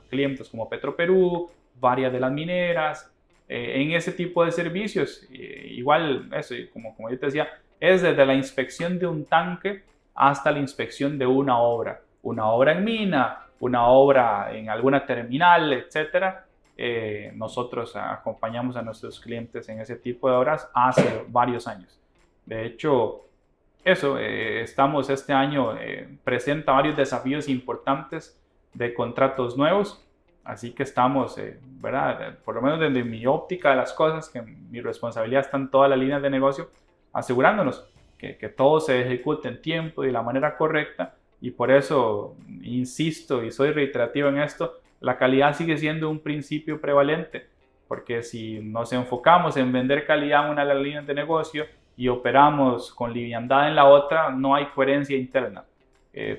clientes como Petroperú, varias de las mineras, en ese tipo de servicios. Igual, eso, como yo te decía, es desde la inspección de un tanque hasta la inspección de una obra en mina, una obra en alguna terminal, etcétera. Nosotros acompañamos a nuestros clientes en ese tipo de obras hace varios años. De hecho, estamos este año, presenta varios desafíos importantes de contratos nuevos, así que estamos, ¿verdad? Por lo menos desde mi óptica de las cosas, que mi responsabilidad está en todas las líneas de negocio, asegurándonos que todo se ejecute en tiempo y de la manera correcta. Y por eso insisto y soy reiterativo en esto, la calidad sigue siendo un principio prevalente, porque si nos enfocamos en vender calidad en una de las líneas de negocio y operamos con liviandad en la otra, no hay coherencia interna.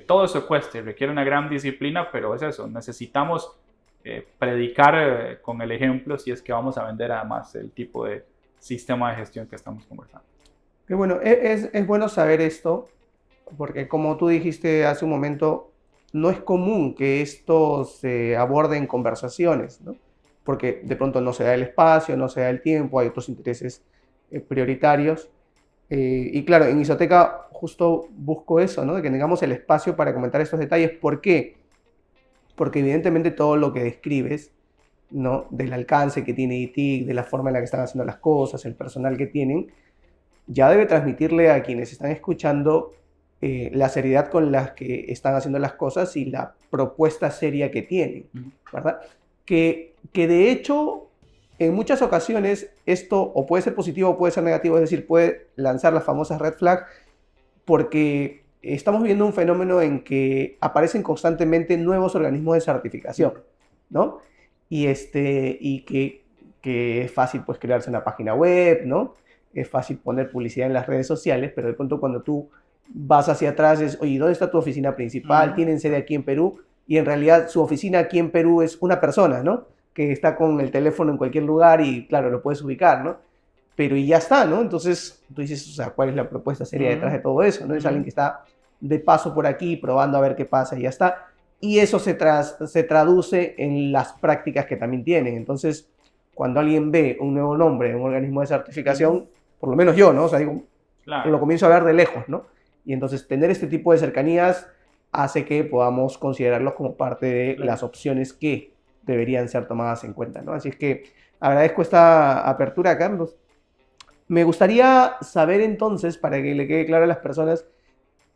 Todo eso cuesta y requiere una gran disciplina, pero es eso, necesitamos predicar con el ejemplo si es que vamos a vender además el tipo de sistema de gestión que estamos conversando. Qué bueno, es bueno saber esto, porque como tú dijiste hace un momento, no es común que esto se aborde en conversaciones, ¿no? Porque de pronto no se da el espacio, no se da el tiempo, hay otros intereses prioritarios. Y claro, en Isoteca justo busco eso, ¿no? De que tengamos el espacio para comentar estos detalles. ¿Por qué? Porque evidentemente todo lo que describes, ¿no? Del alcance que tiene ITIC, de la forma en la que están haciendo las cosas, el personal que tienen, ya debe transmitirle a quienes están escuchando la seriedad con la que están haciendo las cosas y la propuesta seria que tienen, ¿verdad? Que de hecho, en muchas ocasiones esto o puede ser positivo o puede ser negativo, es decir, puede lanzar las famosas red flags, porque estamos viendo un fenómeno en que aparecen constantemente nuevos organismos de certificación, ¿no? Y que es fácil pues crearse una página web, ¿no? Es fácil poner publicidad en las redes sociales, pero de pronto cuando tú vas hacia atrás es, oye, ¿dónde está tu oficina principal? ¿Tienen sede aquí en Perú? Y en realidad su oficina aquí en Perú es una persona, ¿no? Que está con el teléfono en cualquier lugar y claro, lo puedes ubicar, ¿no? Pero y ya está, ¿no? Entonces tú dices, o sea, ¿cuál es la propuesta seria detrás de todo eso? ¿No? Es alguien que está de paso por aquí probando a ver qué pasa y ya está. Y eso se traduce en las prácticas que también tienen. Entonces, cuando alguien ve un nuevo nombre en un organismo de certificación, por lo menos yo, ¿no? O sea, digo, claro, lo comienzo a ver de lejos, ¿no? Y entonces tener este tipo de cercanías hace que podamos considerarlos como parte de las opciones que deberían ser tomadas en cuenta, ¿no? Así es que agradezco esta apertura, Carlos. Me gustaría saber entonces, para que le quede claro a las personas,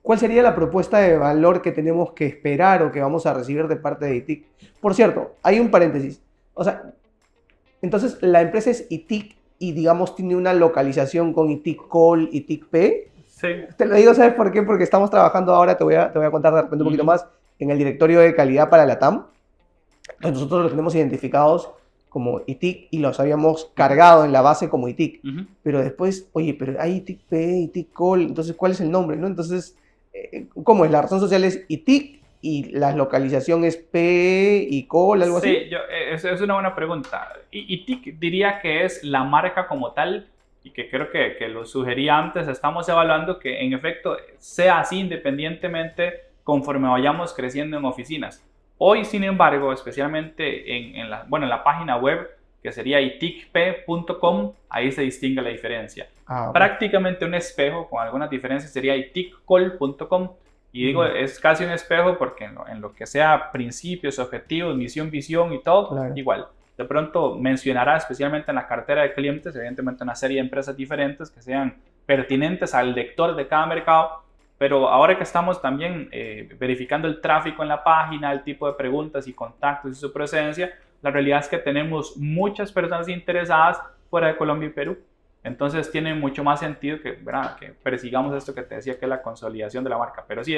¿cuál sería la propuesta de valor que tenemos que esperar o que vamos a recibir de parte de ITIC? Por cierto, hay un paréntesis. O sea, entonces la empresa es ITIC y digamos tiene una localización con ITIC Call, ITIC P. Sí. Te lo digo, ¿sabes por qué? Porque estamos trabajando ahora, te voy a contar de repente un poquito más, en el directorio de calidad para la TAM. Entonces nosotros los tenemos identificados como ITIC y los habíamos cargado en la base como ITIC. Pero después, oye, pero hay ITIC P, ITIC Call, entonces ¿cuál es el nombre? ¿No? Entonces, ¿cómo es? La razón social es ITIC y la localización es P y Call, algo así. Sí, es una buena pregunta. ITIC diría que es la marca como tal, y que creo que lo sugería antes, estamos evaluando que en efecto sea así independientemente conforme vayamos creciendo en oficinas. Hoy, sin embargo, especialmente en la página web, que sería iticp.com, ahí se distingue la diferencia. Okay. Prácticamente un espejo, con algunas diferencias, sería iticol.com. Y digo, es casi un espejo porque en lo que sea principios, objetivos, misión, visión y todo, claro, igual. De pronto mencionará especialmente en la cartera de clientes, evidentemente una serie de empresas diferentes que sean pertinentes al lector de cada mercado, pero ahora que estamos también verificando el tráfico en la página, el tipo de preguntas y contactos y su presencia, la realidad es que tenemos muchas personas interesadas fuera de Colombia y Perú. Entonces tiene mucho más sentido que, ¿verdad?, que persigamos esto que te decía, que es la consolidación de la marca. Pero sí,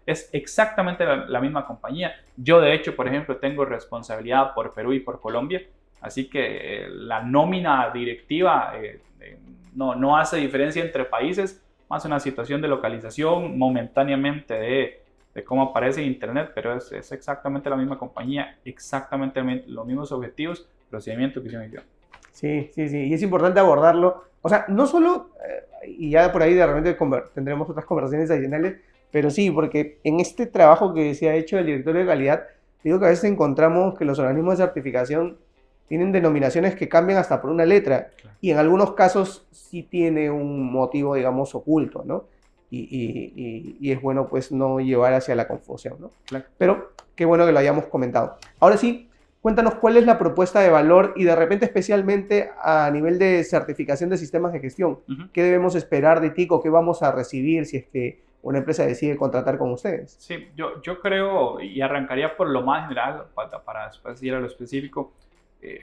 es exactamente la misma compañía. Yo, de hecho, por ejemplo, tengo responsabilidad por Perú y por Colombia, así que la nómina directiva no hace diferencia entre países, más una situación de localización momentáneamente de cómo aparece en Internet, pero es exactamente la misma compañía, exactamente los mismos objetivos, procedimientos, visión y misión. Sí, sí, sí, y es importante abordarlo. O sea, no solo, y ya por ahí de repente tendremos otras conversaciones adicionales, pero sí, porque en este trabajo que se ha hecho el directorio de calidad, digo que a veces encontramos que los organismos de certificación tienen denominaciones que cambian hasta por una letra, Claro. y en algunos casos sí tiene un motivo, digamos, oculto, ¿no? Y es bueno, pues, no llevar hacia la confusión, ¿no? Claro. Pero qué bueno que lo hayamos comentado. Ahora sí, cuéntanos cuál es la propuesta de valor y de repente especialmente a nivel de certificación de sistemas de gestión. ¿Qué debemos esperar de ti o qué vamos a recibir si es que una empresa decide contratar con ustedes? Sí, yo creo, y arrancaría por lo más general para después ir a lo específico.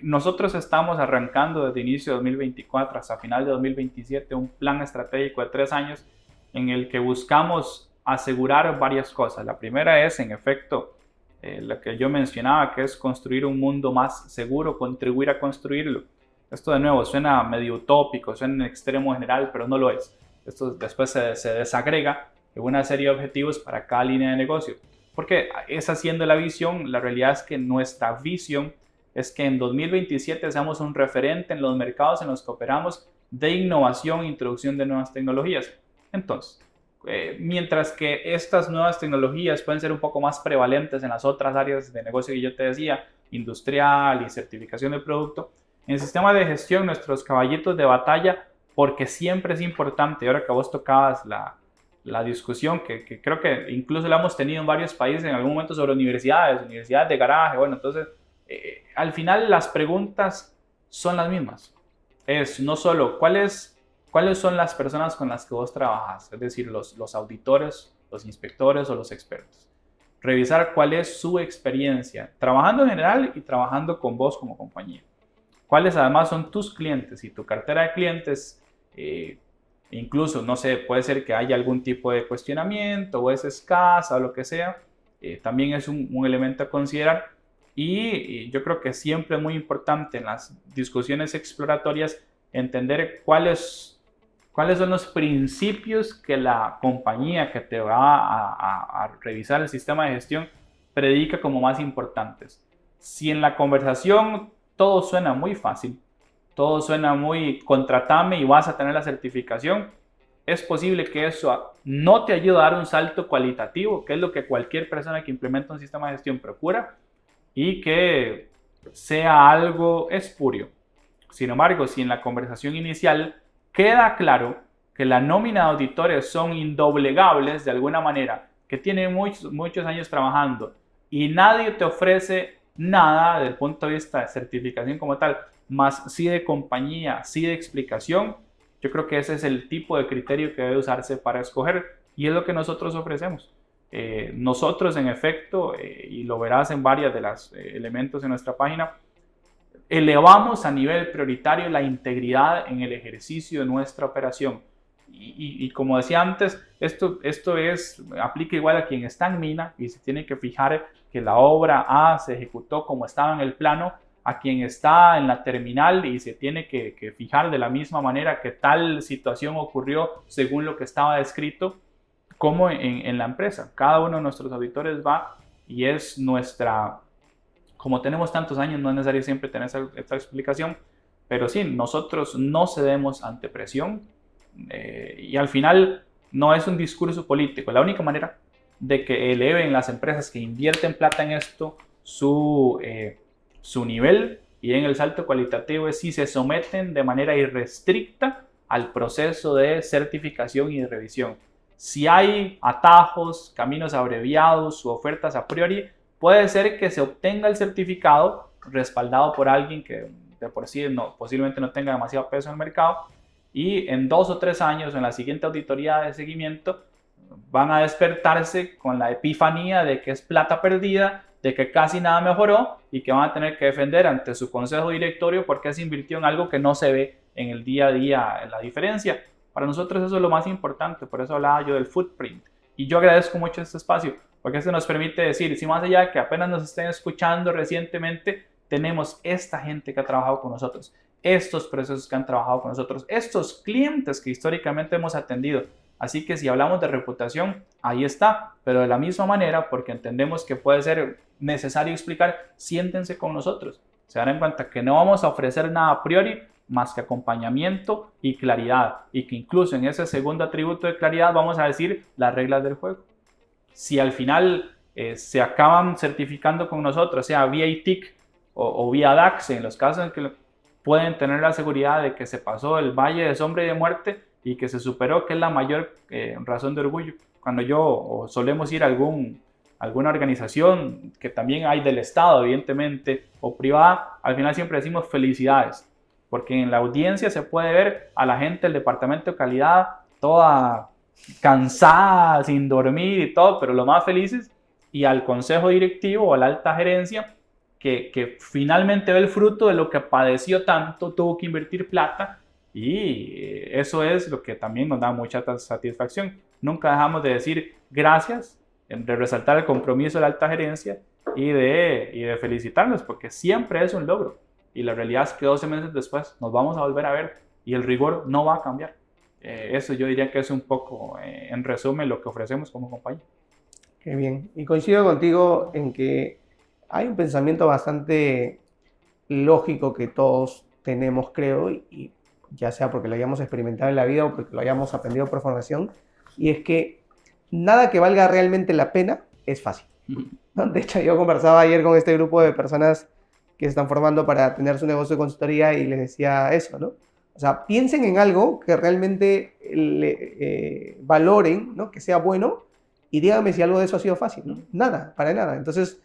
Nosotros estamos arrancando desde inicio de 2024 hasta final de 2027 un plan estratégico de 3 años en el que buscamos asegurar varias cosas. La primera es, en efecto, lo que yo mencionaba, que es construir un mundo más seguro, contribuir a construirlo. Esto de nuevo suena medio utópico, suena en extremo general, pero no lo es. Esto después se desagrega en una serie de objetivos para cada línea de negocio. Porque es haciendo la visión, la realidad es que nuestra visión es que en 2027 seamos un referente en los mercados en los que operamos de innovación e introducción de nuevas tecnologías. Entonces, mientras que estas nuevas tecnologías pueden ser un poco más prevalentes en las otras áreas de negocio que yo te decía, industrial y certificación de producto, en el sistema de gestión nuestros caballitos de batalla, porque siempre es importante, ahora que vos tocabas la discusión, que creo que incluso la hemos tenido en varios países en algún momento sobre universidades de garaje, bueno, entonces al final las preguntas son las mismas. Es no solo cuáles son las personas con las que vos trabajas, es decir, los auditores, los inspectores o los expertos. Revisar cuál es su experiencia, trabajando en general y trabajando con vos como compañía. Cuáles además son tus clientes y tu cartera de clientes. Incluso, no sé, puede ser que haya algún tipo de cuestionamiento o es escasa o lo que sea. También es un elemento a considerar. Y yo creo que siempre es muy importante en las discusiones exploratorias entender cuáles son los principios que la compañía que te va a revisar el sistema de gestión predica como más importantes. Si en la conversación todo suena muy fácil, todo suena muy contratame y vas a tener la certificación, es posible que eso no te ayude a dar un salto cualitativo, que es lo que cualquier persona que implementa un sistema de gestión procura, y que sea algo espurio. Sin embargo, si en la conversación inicial queda claro que la nómina de auditores son indoblegables de alguna manera, que tienen muchos años trabajando y nadie te ofrece nada desde el punto de vista de certificación como tal, más sí de compañía, sí de explicación, yo creo que ese es el tipo de criterio que debe usarse para escoger y es lo que nosotros ofrecemos. Nosotros, en efecto, y lo verás en varios de los elementos en nuestra página, elevamos a nivel prioritario la integridad en el ejercicio de nuestra operación. Y como decía antes, esto aplica igual a quien está en mina y se tiene que fijar que la obra A se ejecutó como estaba en el plano, a quien está en la terminal y se tiene que fijar de la misma manera que tal situación ocurrió según lo que estaba descrito, como en la empresa. Cada uno de nuestros auditores va y es nuestra, como tenemos tantos años, no es necesario siempre tener esta explicación, pero sí, nosotros no cedemos ante presión y al final no es un discurso político. La única manera de que eleven las empresas que invierten plata en esto su nivel y en el salto cualitativo es si se someten de manera irrestricta al proceso de certificación y de revisión. Si hay atajos, caminos abreviados u ofertas a priori, puede ser que se obtenga el certificado respaldado por alguien que de por sí posiblemente no tenga demasiado peso en el mercado y en 2 o 3 años en la siguiente auditoría de seguimiento van a despertarse con la epifanía de que es plata perdida, de que casi nada mejoró y que van a tener que defender ante su consejo directorio porque se invirtió en algo que no se ve en el día a día la diferencia. Para nosotros eso es lo más importante, por eso hablaba yo del footprint. Y yo agradezco mucho este espacio, porque esto nos permite decir, si más allá de que apenas nos estén escuchando recientemente, tenemos esta gente que ha trabajado con nosotros, estos procesos que han trabajado con nosotros, estos clientes que históricamente hemos atendido. Así que si hablamos de reputación, ahí está, pero de la misma manera, porque entendemos que puede ser necesario explicar, siéntense con nosotros. Se darán cuenta que no vamos a ofrecer nada a priori más que acompañamiento y claridad, y que incluso en ese segundo atributo de claridad vamos a decir las reglas del juego. Si al final se acaban certificando con nosotros, sea vía ITIC o vía DAX, en los casos en que pueden tener la seguridad de que se pasó el valle de sombra y de muerte y que se superó, que es la mayor razón de orgullo. Cuando yo solemos ir a alguna organización que también hay del Estado, evidentemente, o privada, al final siempre decimos felicidades, porque en la audiencia se puede ver a la gente del departamento de calidad toda cansada, sin dormir y todo, pero lo más felices, y al consejo directivo o a la alta gerencia que finalmente ve el fruto de lo que padeció tanto, tuvo que invertir plata, y eso es lo que también nos da mucha satisfacción. Nunca dejamos de decir gracias, de resaltar el compromiso de la alta gerencia y de felicitarlos, porque siempre es un logro. Y la realidad es que 12 meses después nos vamos a volver a ver y el rigor no va a cambiar. Eso yo diría que es un poco, en resumen, lo que ofrecemos como compañía. Qué bien. Y coincido contigo en que hay un pensamiento bastante lógico que todos tenemos, creo, y ya sea porque lo hayamos experimentado en la vida o porque lo hayamos aprendido por formación, y es que nada que valga realmente la pena es fácil, ¿no? De hecho, yo conversaba ayer con este grupo de personas que se están formando para tener su negocio de consultoría y les decía eso, ¿no? O sea, piensen en algo que realmente valoren, ¿no? Que sea bueno, y díganme si algo de eso ha sido fácil, ¿no? Nada, para nada. Entonces,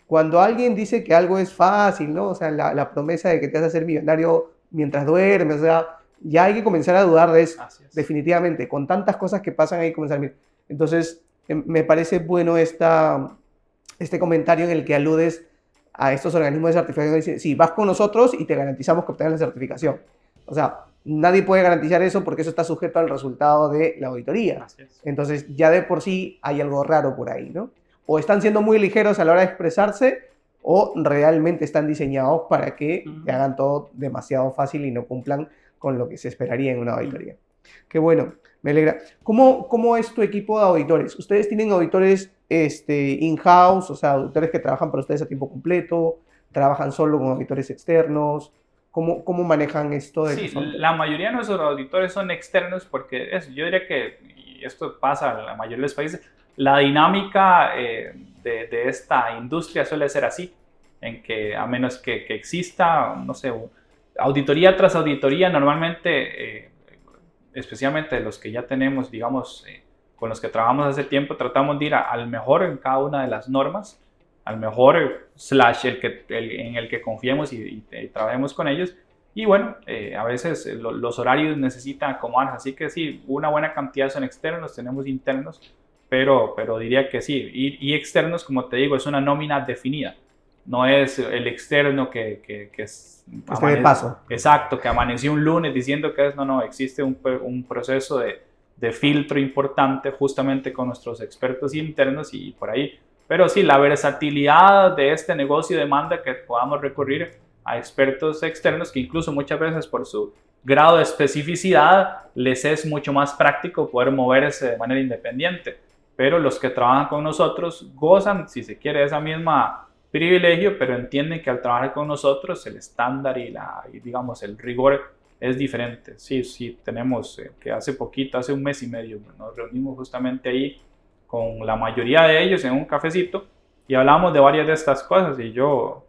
cuando alguien dice que algo es fácil, ¿no? O sea, la promesa de que te vas a hacer millonario mientras duermes, o sea, ya hay que comenzar a dudar de eso, definitivamente. Con tantas cosas que pasan hay que comenzar a mirar. Entonces, me parece bueno este comentario en el que aludes a estos organismos de certificación. Dicen, sí, vas con nosotros y te garantizamos que obtengas la certificación. O sea, nadie puede garantizar eso porque eso está sujeto al resultado de la auditoría. Entonces, ya de por sí hay algo raro por ahí, ¿no? O están siendo muy ligeros a la hora de expresarse, o realmente están diseñados para que te hagan todo demasiado fácil y no cumplan con lo que se esperaría en una auditoría. Qué bueno, me alegra. ¿Cómo es tu equipo de auditores? ¿Ustedes tienen auditores in-house, o sea, auditores que trabajan para ustedes a tiempo completo? ¿Trabajan solo con auditores externos? ¿Cómo manejan esto? Sí, la mayoría de nuestros auditores son externos porque yo diría que, y esto pasa en la mayoría de los países, la dinámica de esta industria suele ser así, en que a menos que exista, no sé, auditoría tras auditoría, normalmente, especialmente los que ya tenemos, digamos, con los que trabajamos hace tiempo, tratamos de ir al mejor en cada una de las normas, al mejor / en el que confiemos y trabajemos con ellos. Y bueno, a veces los horarios necesitan acomodarse, así que sí, una buena cantidad son externos, tenemos internos, pero diría que sí. Y externos, como te digo, es una nómina definida. No es el externo que es... de paso. Exacto, que amaneció un lunes diciendo que es... No, existe un proceso de filtro importante justamente con nuestros expertos internos y por ahí. Pero sí, la versatilidad de este negocio demanda que podamos recurrir a expertos externos que incluso muchas veces por su grado de especificidad les es mucho más práctico poder moverse de manera independiente. Pero los que trabajan con nosotros gozan, si se quiere, de esa misma privilegio, pero entienden que al trabajar con nosotros el estándar y digamos, el rigor es diferente. Sí, tenemos que hace un mes y medio, nos reunimos justamente ahí con la mayoría de ellos en un cafecito y hablamos de varias de estas cosas y yo,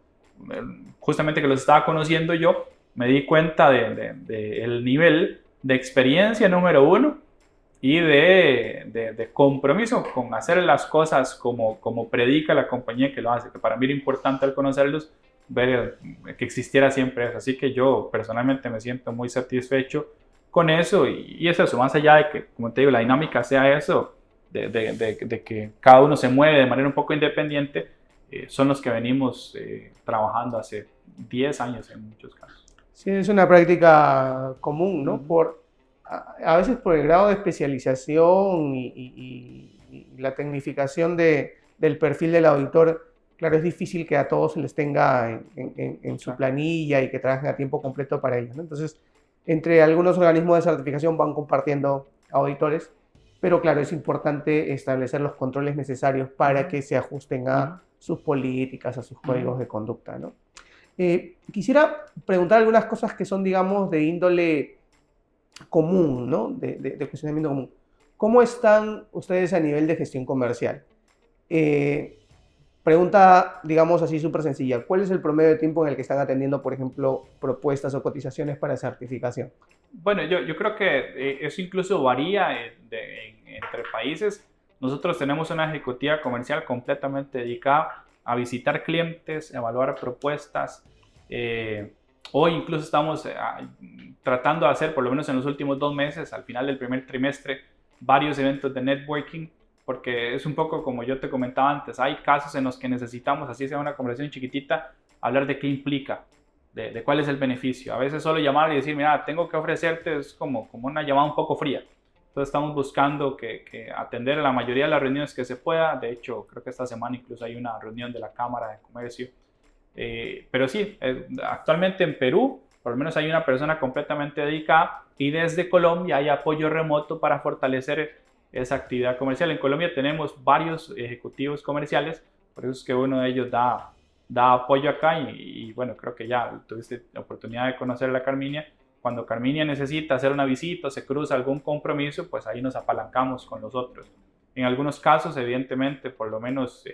justamente que los estaba conociendo yo, me di cuenta del nivel de experiencia número uno y de compromiso con hacer las cosas como predica la compañía que lo hace, que para mí era importante al conocerlos, ver que existiera siempre eso. Así que yo personalmente me siento muy satisfecho con eso y es eso, más allá de que, como te digo, la dinámica sea eso, de que cada uno se mueve de manera un poco independiente, son los que venimos trabajando hace 10 años en muchos casos. Sí, es una práctica común, ¿no? A veces por el grado de especialización y la tecnificación del perfil del auditor, claro, es difícil que a todos se les tenga en su planilla y que trabajen a tiempo completo para ello, ¿no? Entonces, entre algunos organismos de certificación van compartiendo auditores, pero claro, es importante establecer los controles necesarios para que se ajusten a sus políticas, a sus códigos de conducta, ¿no? Quisiera preguntar algunas cosas que son, digamos, de índole común, ¿no? De cuestionamiento común. ¿Cómo están ustedes a nivel de gestión comercial? Pregunta, digamos así, súper sencilla. ¿Cuál es el promedio de tiempo en el que están atendiendo, por ejemplo, propuestas o cotizaciones para certificación? Bueno, yo creo que eso incluso varía entre países. Nosotros tenemos una ejecutiva comercial completamente dedicada a visitar clientes, evaluar propuestas. Hoy incluso estamos tratando de hacer, por lo menos en los últimos 2 meses, al final del primer trimestre, varios eventos de networking, porque es un poco como yo te comentaba antes, hay casos en los que necesitamos, así sea una conversación chiquitita, hablar de qué implica, de cuál es el beneficio. A veces solo llamar y decir, mira, tengo que ofrecerte, es como una llamada un poco fría. Entonces estamos buscando que atender a la mayoría de las reuniones que se pueda. De hecho, creo que esta semana incluso hay una reunión de la Cámara de Comercio. Pero sí, actualmente en Perú, por lo menos hay una persona completamente dedicada y desde Colombia hay apoyo remoto para fortalecer esa actividad comercial. En Colombia tenemos varios ejecutivos comerciales, por eso es que uno de ellos da apoyo acá y bueno, creo que ya tuviste la oportunidad de conocer a la Carminia. Cuando Carminia necesita hacer una visita o se cruza algún compromiso, pues ahí nos apalancamos con los otros. En algunos casos, evidentemente, por lo menos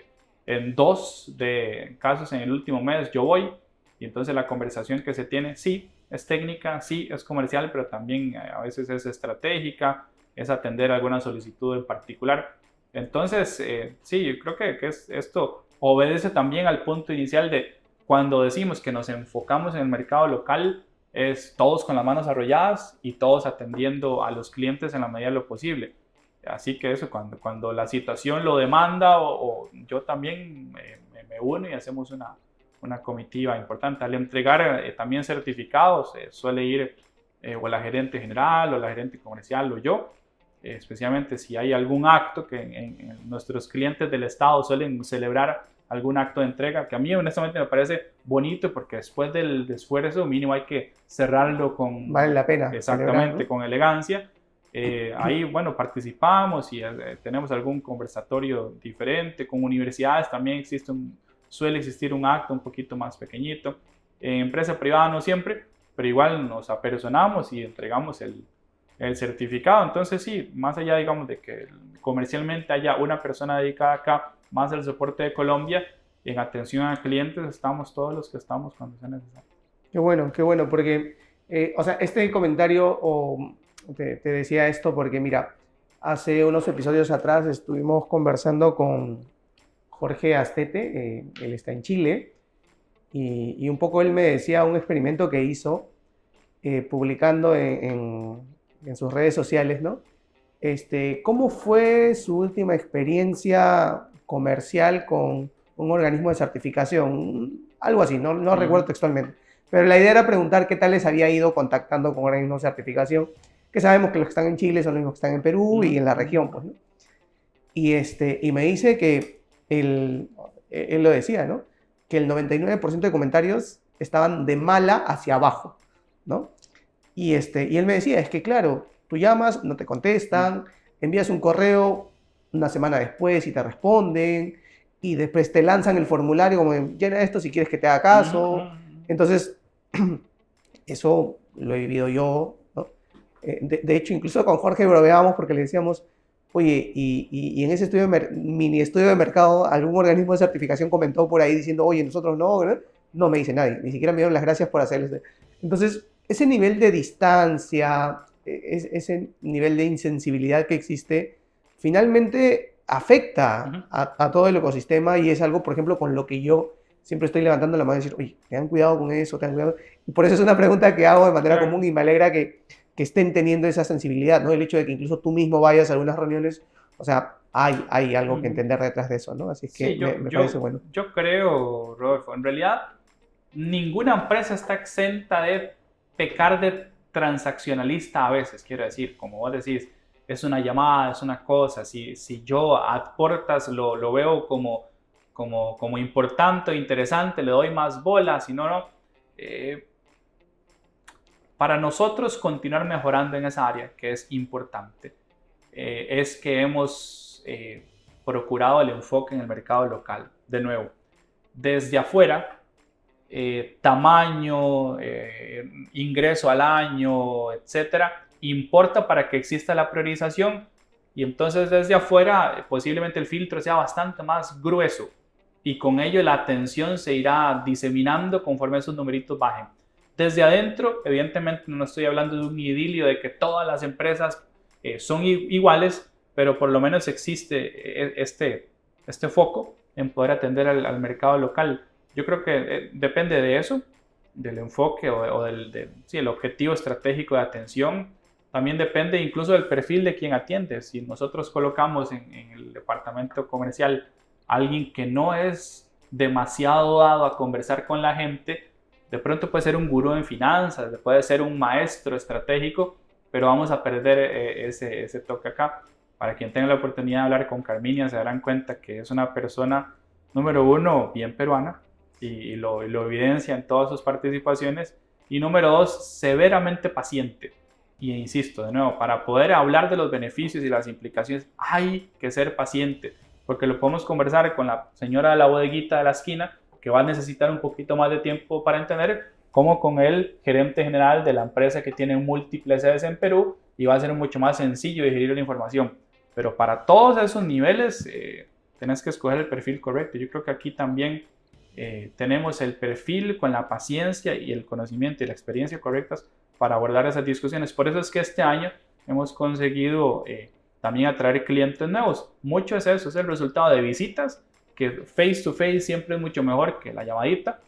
en 2 de casos en el último mes yo voy y entonces la conversación que se tiene sí es técnica, sí es comercial, pero también a veces es estratégica, es atender alguna solicitud en particular. Entonces, sí, yo creo que esto obedece también al punto inicial de cuando decimos que nos enfocamos en el mercado local, es todos con las manos arrolladas y todos atendiendo a los clientes en la medida de lo posible. Así que eso, cuando la situación lo demanda o yo también me uno y hacemos una comitiva importante. Al entregar también certificados, suele ir o la gerente general o la gerente comercial o yo, especialmente si hay algún acto que en nuestros clientes del Estado suelen celebrar algún acto de entrega, que a mí honestamente me parece bonito porque después del esfuerzo mínimo hay que cerrarlo con... Vale la pena. Exactamente, con elegancia. Ahí, bueno, participamos y tenemos algún conversatorio diferente. Con universidades también suele existir un acto un poquito más pequeñito. En empresa privada no siempre, pero igual nos apersonamos y entregamos el certificado. Entonces sí, más allá, digamos, de que comercialmente haya una persona dedicada acá, más el soporte de Colombia, en atención a clientes estamos todos los que estamos cuando sea necesario. Qué bueno, porque, o sea, este comentario te decía esto porque, mira, hace unos episodios atrás estuvimos conversando con Jorge Astete, él está en Chile, y un poco él me decía un experimento que hizo publicando en sus redes sociales, ¿no? ¿Cómo fue su última experiencia comercial con un organismo de certificación? Algo así, no recuerdo textualmente. Pero la idea era preguntar qué tal les había ido contactando con organismos de certificación, que sabemos que los que están en Chile son los mismos que están en Perú y en la región, pues, ¿no? Y me dice que él lo decía, ¿no? Que el 99% de comentarios estaban de mala hacia abajo, ¿no? Y él me decía, es que claro, tú llamas, no te contestan, envías un correo una semana después y te responden, y después te lanzan el formulario como llena esto si quieres que te haga caso. Entonces, eso lo he vivido yo, ¿no? De hecho, incluso con Jorge bromeábamos porque le decíamos, oye, y en ese mini estudio de mercado, algún organismo de certificación comentó por ahí diciendo, oye, nosotros no, ¿verdad? No me dice nadie, ni siquiera me dieron las gracias por hacerles. Entonces, ese nivel de distancia, ese nivel de insensibilidad que existe, finalmente afecta a todo el ecosistema y es algo, por ejemplo, con lo que yo siempre estoy levantando la mano y decir, oye, tengan cuidado con eso, tengan cuidado. Y por eso es una pregunta que hago de manera común y me alegra que estén teniendo esa sensibilidad, ¿no? El hecho de que incluso tú mismo vayas a algunas reuniones, o sea, hay algo que entender detrás de eso, ¿no? Así que sí, me parece bueno. Yo creo, Rodolfo, en realidad ninguna empresa está exenta de pecar de transaccionalista a veces, quiero decir, como vos decís, es una llamada, es una cosa, si yo aportas lo veo como importante o interesante, le doy más bola, si no, no. Para nosotros continuar mejorando en esa área, que es importante, es que hemos procurado el enfoque en el mercado local. De nuevo, desde afuera, tamaño, ingreso al año, etcétera, importa para que exista la priorización, y entonces desde afuera posiblemente el filtro sea bastante más grueso y con ello la atención se irá diseminando conforme esos numeritos bajen. Desde adentro, evidentemente no estoy hablando de un idilio de que todas las empresas son iguales, pero por lo menos existe este foco en poder atender al mercado local. Yo creo que depende de eso, del enfoque o el objetivo estratégico de atención. También depende incluso del perfil de quien atiende. Si nosotros colocamos en el departamento comercial a alguien que no es demasiado dado a conversar con la gente, de pronto puede ser un gurú en finanzas, puede ser un maestro estratégico, pero vamos a perder ese toque acá. Para quien tenga la oportunidad de hablar con Carminia, se darán cuenta que es una persona, número uno, bien peruana, y lo evidencia en todas sus participaciones, y número dos, severamente paciente. Y insisto, de nuevo, para poder hablar de los beneficios y las implicaciones, hay que ser paciente, porque lo podemos conversar con la señora de la bodeguita de la esquina, que va a necesitar un poquito más de tiempo para entender, como con el gerente general de la empresa que tiene múltiples sedes en Perú, y va a ser mucho más sencillo digerir la información. Pero para todos esos niveles, tenés que escoger el perfil correcto. Yo creo que aquí también tenemos el perfil con la paciencia y el conocimiento y la experiencia correctas para abordar esas discusiones. Por eso es que este año hemos conseguido también atraer clientes nuevos. Mucho es eso, es el resultado de visitas, que face to face siempre es mucho mejor que la llamadita.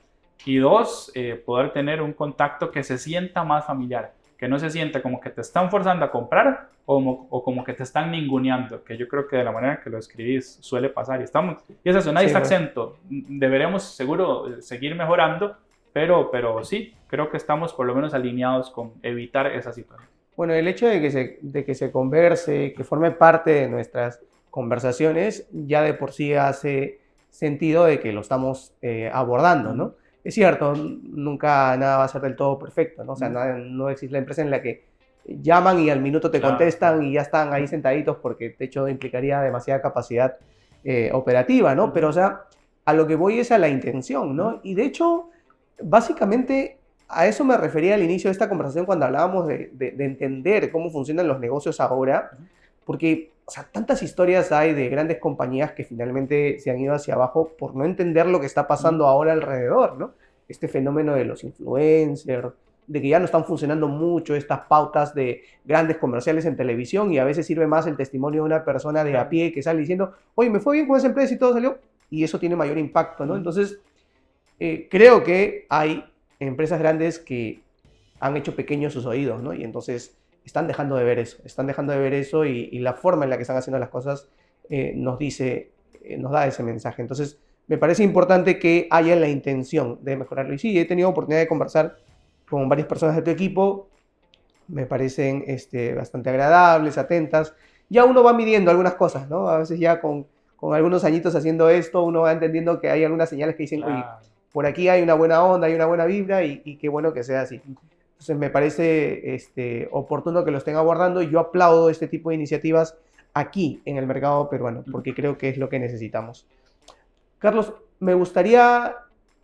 Y dos, poder tener un contacto que se sienta más familiar, que no se sienta como que te están forzando a comprar o como que te están ninguneando, que yo creo que de la manera que lo escribís suele pasar. Y esa es una acento. Deberemos seguro seguir mejorando, pero sí, creo que estamos por lo menos alineados con evitar esa situación. Bueno, el hecho de que se converse, que forme parte de nuestras conversaciones, ya de por sí hace sentido de que lo estamos abordando, ¿no? Es cierto, nunca nada va a ser del todo perfecto, ¿no? O sea, no existe la empresa en la que llaman y al minuto te contestan y ya están ahí sentaditos, porque de hecho implicaría demasiada capacidad operativa, ¿no? Pero, o sea, a lo que voy es a la intención, ¿no? Y de hecho, básicamente a eso me refería al inicio de esta conversación cuando hablábamos de entender cómo funcionan los negocios ahora, porque, o sea, tantas historias hay de grandes compañías que finalmente se han ido hacia abajo por no entender lo que está pasando ahora alrededor, ¿no? Este fenómeno de los influencers, de que ya no están funcionando mucho estas pautas de grandes comerciales en televisión y a veces sirve más el testimonio de una persona de a pie que sale diciendo, oye, me fue bien con esa empresa y todo salió, y eso tiene mayor impacto, ¿no? Entonces, creo que hay empresas grandes que han hecho pequeños sus oídos, ¿no? Y entonces están dejando de ver eso, y la forma en la que están haciendo las cosas nos da ese mensaje. Entonces, me parece importante que haya la intención de mejorarlo. Y sí, he tenido oportunidad de conversar con varias personas de tu equipo, me parecen bastante agradables, atentas. Ya uno va midiendo algunas cosas, ¿no? A veces ya con algunos añitos haciendo esto, uno va entendiendo que hay algunas señales que dicen, oye, por aquí hay una buena onda, hay una buena vibra, y qué bueno que sea así. Entonces me parece oportuno que lo estén abordando, y yo aplaudo este tipo de iniciativas aquí en el mercado peruano, porque creo que es lo que necesitamos. Carlos, me gustaría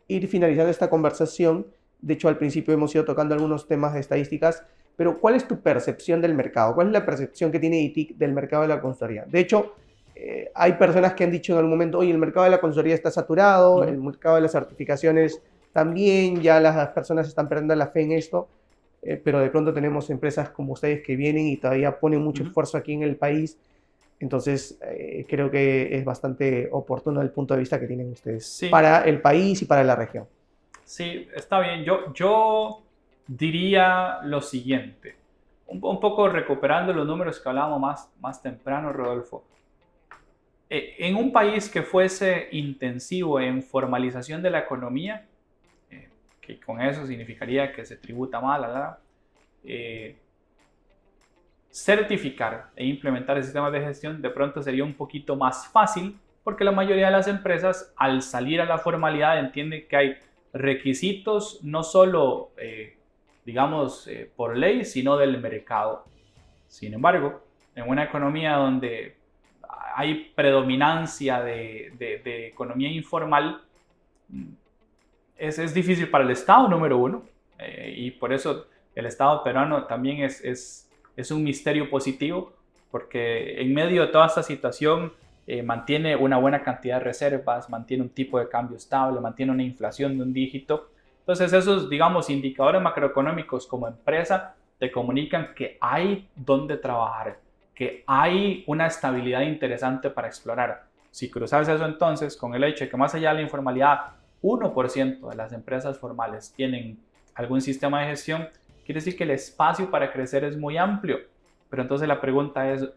ir finalizando esta conversación. De hecho, al principio hemos ido tocando algunos temas de estadísticas, pero ¿cuál es tu percepción del mercado? ¿Cuál es la percepción que tiene ITIC del mercado de la consultoría? De hecho, hay personas que han dicho en algún momento, oye, el mercado de la consultoría está saturado, el mercado de las certificaciones también, ya las personas están perdiendo la fe en esto, pero de pronto tenemos empresas como ustedes que vienen y todavía ponen mucho esfuerzo aquí en el país. Entonces, creo que es bastante oportuno el punto de vista que tienen ustedes para el país y para la región. Sí, está bien. Yo diría lo siguiente, un poco recuperando los números que hablábamos más temprano, Rodolfo. En un país que fuese intensivo en formalización de la economía, que con eso significaría que se tributa mal, ¿verdad? Certificar e implementar sistemas de gestión de pronto sería un poquito más fácil, porque la mayoría de las empresas, al salir a la formalidad, entienden que hay requisitos no solo, digamos, por ley, sino del mercado. Sin embargo, en una economía donde hay predominancia de economía informal, es difícil para el Estado, número uno, y por eso el Estado peruano también es un misterio positivo, porque en medio de toda esta situación mantiene una buena cantidad de reservas, mantiene un tipo de cambio estable, mantiene una inflación de un dígito. Entonces esos, digamos, indicadores macroeconómicos como empresa te comunican que hay donde trabajar, que hay una estabilidad interesante para explorar. Si cruzas eso entonces con el hecho de que más allá de la informalidad, 1% de las empresas formales tienen algún sistema de gestión, quiere decir que el espacio para crecer es muy amplio. Pero entonces la pregunta es,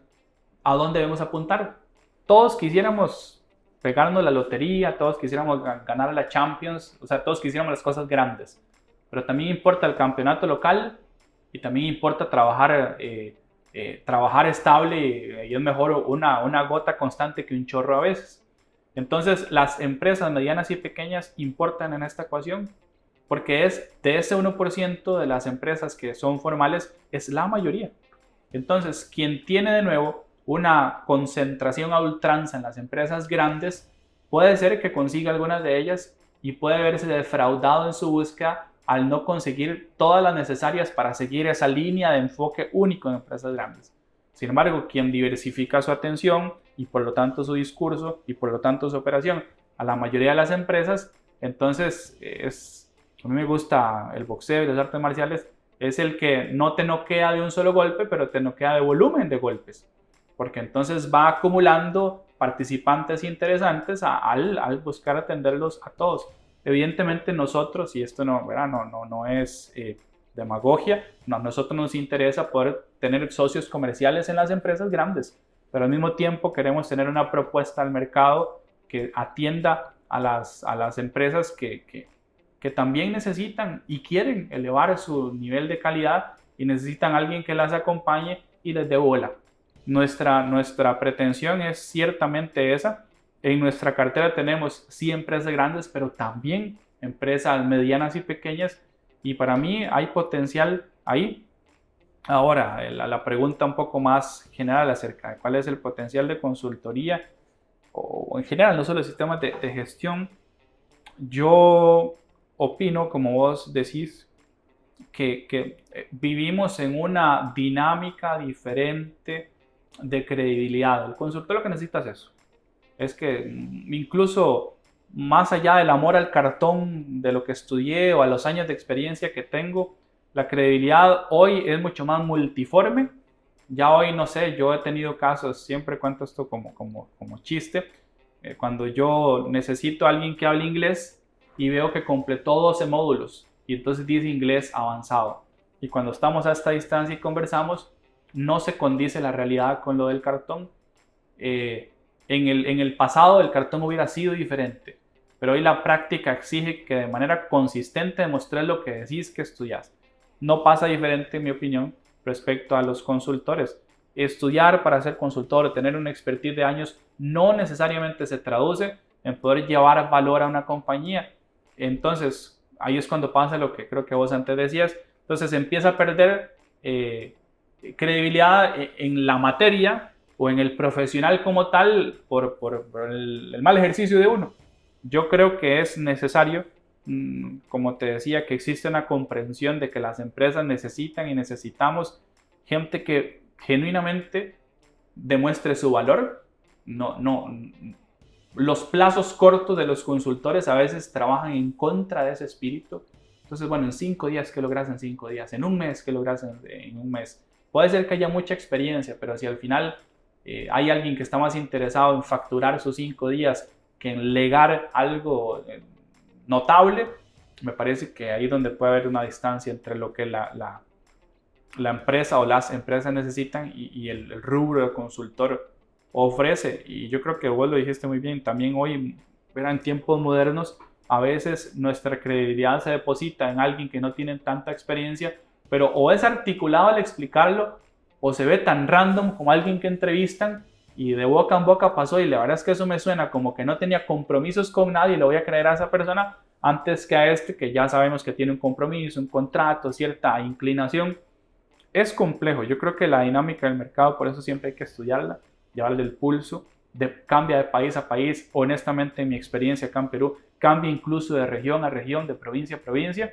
¿a dónde debemos apuntar? Todos quisiéramos pegarnos la lotería, todos quisiéramos ganar la Champions, o sea, todos quisiéramos las cosas grandes. Pero también importa el campeonato local y también importa trabajar estable, y es mejor una gota constante que un chorro a veces. Entonces, las empresas medianas y pequeñas importan en esta ecuación, porque es de ese 1% de las empresas que son formales, es la mayoría. Entonces, quien tiene de nuevo una concentración a ultranza en las empresas grandes, puede ser que consiga algunas de ellas y puede verse defraudado en su búsqueda al no conseguir todas las necesarias para seguir esa línea de enfoque único en empresas grandes. Sin embargo, quien diversifica su atención y por lo tanto su discurso y por lo tanto su operación a la mayoría de las empresas, entonces a mí me gusta el boxeo y las artes marciales, es el que no te noquea de un solo golpe, pero te noquea de volumen de golpes, porque entonces va acumulando participantes interesantes al buscar atenderlos a todos. Evidentemente nosotros, y esto no es demagogia, a nosotros nos interesa poder tener socios comerciales en las empresas grandes, pero al mismo tiempo queremos tener una propuesta al mercado que atienda a las empresas que también necesitan y quieren elevar su nivel de calidad y necesitan a alguien que las acompañe y les dé bola. Nuestra pretensión es ciertamente esa. En nuestra cartera tenemos sí empresas grandes, pero también empresas medianas y pequeñas, y para mí hay potencial ahí. Ahora, la pregunta un poco más general acerca de cuál es el potencial de consultoría o en general, no solo sistemas de gestión, yo opino, como vos decís, que vivimos en una dinámica diferente de credibilidad. El consultor lo que necesita es eso. Es que incluso más allá del amor al cartón de lo que estudié o a los años de experiencia que tengo, la credibilidad hoy es mucho más multiforme. Ya hoy, no sé, yo he tenido casos, siempre cuento esto como chiste, cuando yo necesito a alguien que hable inglés y veo que completó 12 módulos y entonces dice inglés avanzado. Y cuando estamos a esta distancia y conversamos, no se condice la realidad con lo del cartón. En el pasado el cartón hubiera sido diferente, pero hoy la práctica exige que de manera consistente demostres lo que decís que estudias. No pasa diferente, en mi opinión, respecto a los consultores. Estudiar para ser consultor, tener una expertise de años, no necesariamente se traduce en poder llevar valor a una compañía. Entonces, ahí es cuando pasa lo que creo que vos antes decías. Entonces, empieza a perder credibilidad en la materia o en el profesional como tal por el mal ejercicio de uno. Yo creo que es necesario, como te decía, que existe una comprensión de que las empresas necesitan y necesitamos gente que genuinamente demuestre su valor. Los plazos cortos de los consultores a veces trabajan en contra de ese espíritu. Entonces, bueno, en 5 días, ¿qué logras en 5 días? En un mes, ¿qué logras en un mes? Puede ser que haya mucha experiencia, pero si al final hay alguien que está más interesado en facturar sus 5 días que en legar algo notable, me parece que ahí es donde puede haber una distancia entre lo que la empresa o las empresas necesitan y el rubro del consultor ofrece. Y yo creo que vos lo dijiste muy bien, también hoy, en tiempos modernos, a veces nuestra credibilidad se deposita en alguien que no tiene tanta experiencia, pero o es articulado al explicarlo, o se ve tan random como alguien que entrevistan y de boca en boca pasó, y la verdad es que eso me suena como que no tenía compromisos con nadie, le voy a creer a esa persona antes que a este que ya sabemos que tiene un compromiso, un contrato, cierta inclinación. Es complejo. Yo creo que la dinámica del mercado, por eso siempre hay que estudiarla, llevarle el pulso, cambia de país a país. Honestamente, en mi experiencia acá en Perú, cambia incluso de región a región, de provincia a provincia,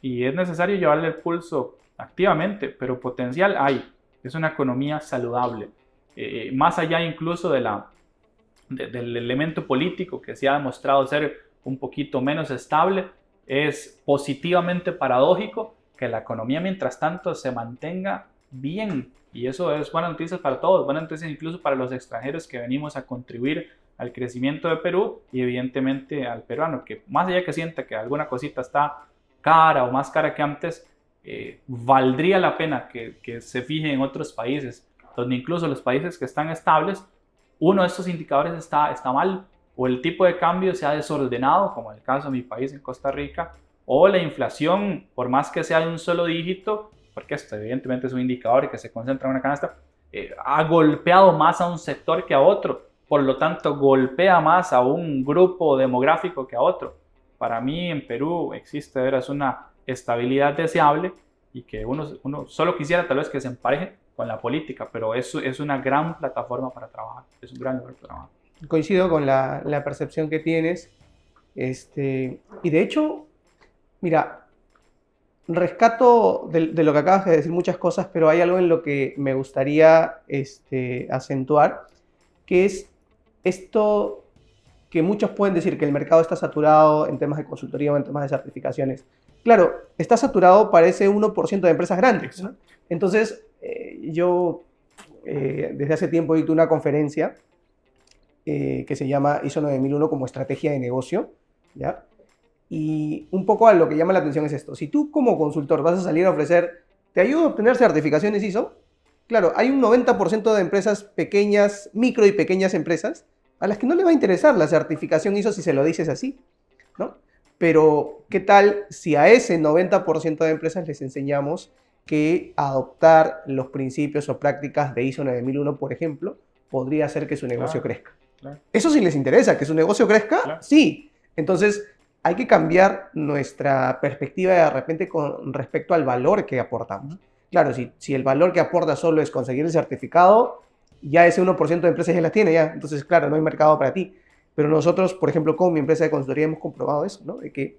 y es necesario llevarle el pulso activamente, pero potencial hay. Es una economía saludable. Más allá incluso del elemento político que se ha demostrado ser un poquito menos estable, es positivamente paradójico que la economía mientras tanto se mantenga bien, y eso es buena noticia para todos, buena noticia incluso para los extranjeros que venimos a contribuir al crecimiento de Perú y evidentemente al peruano, que más allá que sienta que alguna cosita está cara o más cara que antes, valdría la pena que se fije en otros países, donde incluso los países que están estables, uno de estos indicadores está mal, o el tipo de cambio se ha desordenado, como en el caso de mi país, en Costa Rica, o la inflación, por más que sea de un solo dígito, porque esto evidentemente es un indicador que se concentra en una canasta, ha golpeado más a un sector que a otro, por lo tanto golpea más a un grupo demográfico que a otro. Para mí en Perú existe de veras una estabilidad deseable y que uno solo quisiera tal vez que se empareje con la política, pero eso es una gran plataforma para trabajar, es un gran lugar para trabajar. Coincido con la percepción que tienes, y de hecho, mira, rescato de lo que acabas de decir muchas cosas, pero hay algo en lo que me gustaría acentuar, que es esto que muchos pueden decir que el mercado está saturado en temas de consultoría o en temas de certificaciones. Claro, está saturado para ese 1% de empresas grandes, ¿no? Entonces, yo desde hace tiempo dicto una conferencia que se llama ISO 9001 como estrategia de negocio, ¿ya? Y un poco a lo que llama la atención es esto. Si tú como consultor vas a salir a ofrecer, ¿te ayudo a obtener certificaciones ISO? Claro, hay un 90% de empresas pequeñas, micro y pequeñas empresas, a las que no le va a interesar la certificación ISO si se lo dices así, ¿no? Pero, ¿qué tal si a ese 90% de empresas les enseñamos que adoptar los principios o prácticas de ISO 9001, por ejemplo, podría hacer que su negocio crezca? Claro. Eso sí les interesa, que su negocio crezca, Claro. Sí. Entonces, hay que cambiar nuestra perspectiva de repente con respecto al valor que aportamos. Claro, si el valor que aporta solo es conseguir el certificado, ya ese 1% de empresas ya las tiene ya. Entonces, claro, no hay mercado para ti. Pero nosotros, por ejemplo, con mi empresa de consultoría hemos comprobado eso, ¿no? De que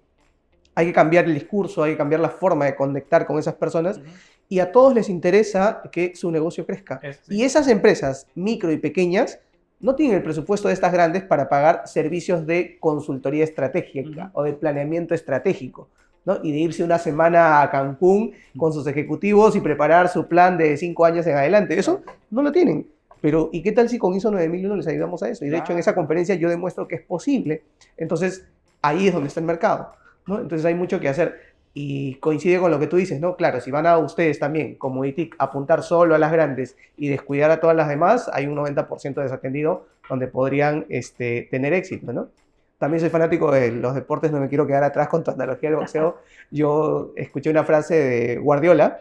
hay que cambiar el discurso, hay que cambiar la forma de conectar con esas personas y a todos les interesa que su negocio crezca. Sí. Y esas empresas micro y pequeñas no tienen el presupuesto de estas grandes para pagar servicios de consultoría estratégica o de planeamiento estratégico, ¿no? Y de irse una semana a Cancún con sus ejecutivos y preparar su plan de 5 años en adelante. Eso no lo tienen. Pero, ¿y qué tal si con ISO 9001 les ayudamos a eso? Y de hecho en esa conferencia yo demuestro que es posible. Entonces, ahí es donde está el mercado, ¿no? Entonces hay mucho que hacer. Y coincide con lo que tú dices, ¿no? Claro, si van a ustedes también, como ITIC, apuntar solo a las grandes y descuidar a todas las demás, hay un 90% desatendido donde podrían tener éxito, ¿no? También soy fanático de los deportes, no me quiero quedar atrás con tu analogía del boxeo. Yo escuché una frase de Guardiola,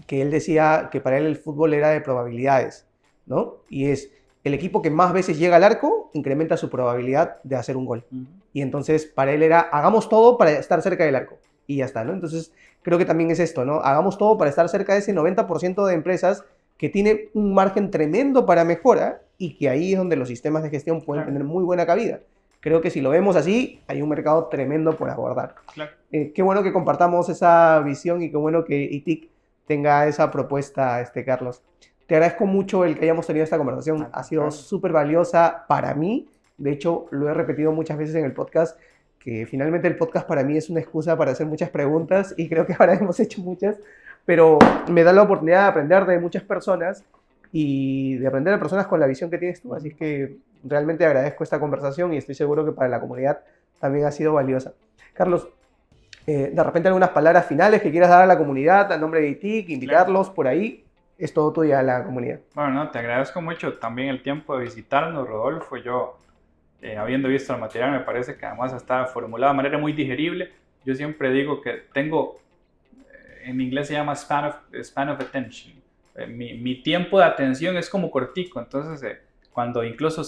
que él decía que para él el fútbol era de probabilidades, ¿no? Y es, el equipo que más veces llega al arco incrementa su probabilidad de hacer un gol. Y entonces para él era, hagamos todo para estar cerca del arco. Y ya está, ¿no? Entonces, creo que también es esto, ¿no? Hagamos todo para estar cerca de ese 90% de empresas que tiene un margen tremendo para mejora y que ahí es donde los sistemas de gestión pueden tener muy buena cabida. Creo que si lo vemos así, hay un mercado tremendo por abordar. Claro. Qué bueno que compartamos esa visión y qué bueno que ITIC tenga esa propuesta, Carlos. Te agradezco mucho el que hayamos tenido esta conversación. Ha sido súper valiosa para mí. De hecho, lo he repetido muchas veces en el podcast, que finalmente el podcast para mí es una excusa para hacer muchas preguntas y creo que ahora hemos hecho muchas, pero me da la oportunidad de aprender de muchas personas y de aprender de personas con la visión que tienes tú, así es que realmente agradezco esta conversación y estoy seguro que para la comunidad también ha sido valiosa. Carlos, de repente algunas palabras finales que quieras dar a la comunidad a nombre de ITIC, invitarlos por ahí, es todo tuyo a la comunidad. Bueno, no, te agradezco mucho también el tiempo de visitarnos, Rodolfo. Yo habiendo visto el material, me parece que además está formulado de manera muy digerible. Yo siempre digo que tengo, en inglés se llama span of attention. Mi tiempo de atención es como cortico, entonces cuando incluso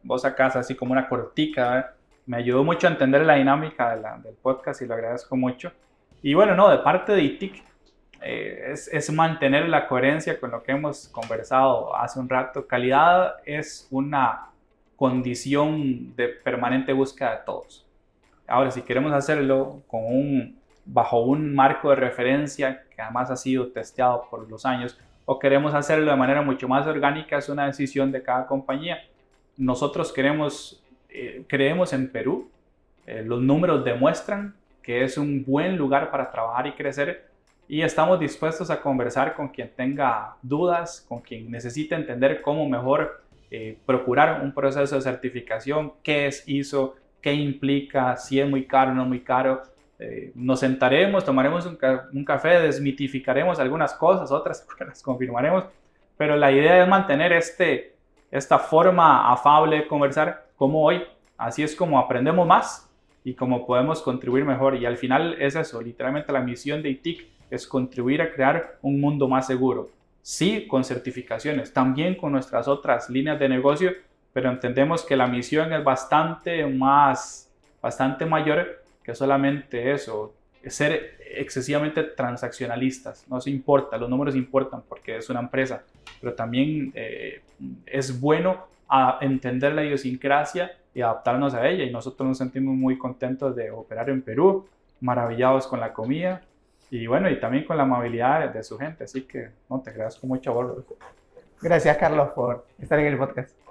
vos sacás así como una cortica, ¿verdad? Me ayudó mucho a entender la dinámica del podcast y lo agradezco mucho. Y bueno, no, de parte de ITIC es mantener la coherencia con lo que hemos conversado hace un rato. Calidad es una condición de permanente búsqueda de todos. Ahora, si queremos hacerlo bajo un marco de referencia que además ha sido testeado por los años, o queremos hacerlo de manera mucho más orgánica, es una decisión de cada compañía. Nosotros creemos en Perú, los números demuestran que es un buen lugar para trabajar y crecer, y estamos dispuestos a conversar con quien tenga dudas, con quien necesite entender cómo mejor procurar un proceso de certificación, qué es ISO, qué implica, si es muy caro o no es muy caro. Nos sentaremos, tomaremos un café, desmitificaremos algunas cosas, otras las confirmaremos, pero la idea es mantener esta forma afable de conversar como hoy. Así es como aprendemos más y como podemos contribuir mejor, y al final es eso, literalmente la misión de ITIC es contribuir a crear un mundo más seguro. Sí, con certificaciones, también con nuestras otras líneas de negocio, pero entendemos que la misión es bastante mayor que solamente eso, ser excesivamente transaccionalistas. No se importa, los números importan porque es una empresa, pero también es bueno entender la idiosincrasia y adaptarnos a ella, y nosotros nos sentimos muy contentos de operar en Perú, maravillados con la comida y bueno, y también con la amabilidad de su gente, así que no, te agradezco mucho, Borja. Gracias, Carlos, por estar en el podcast.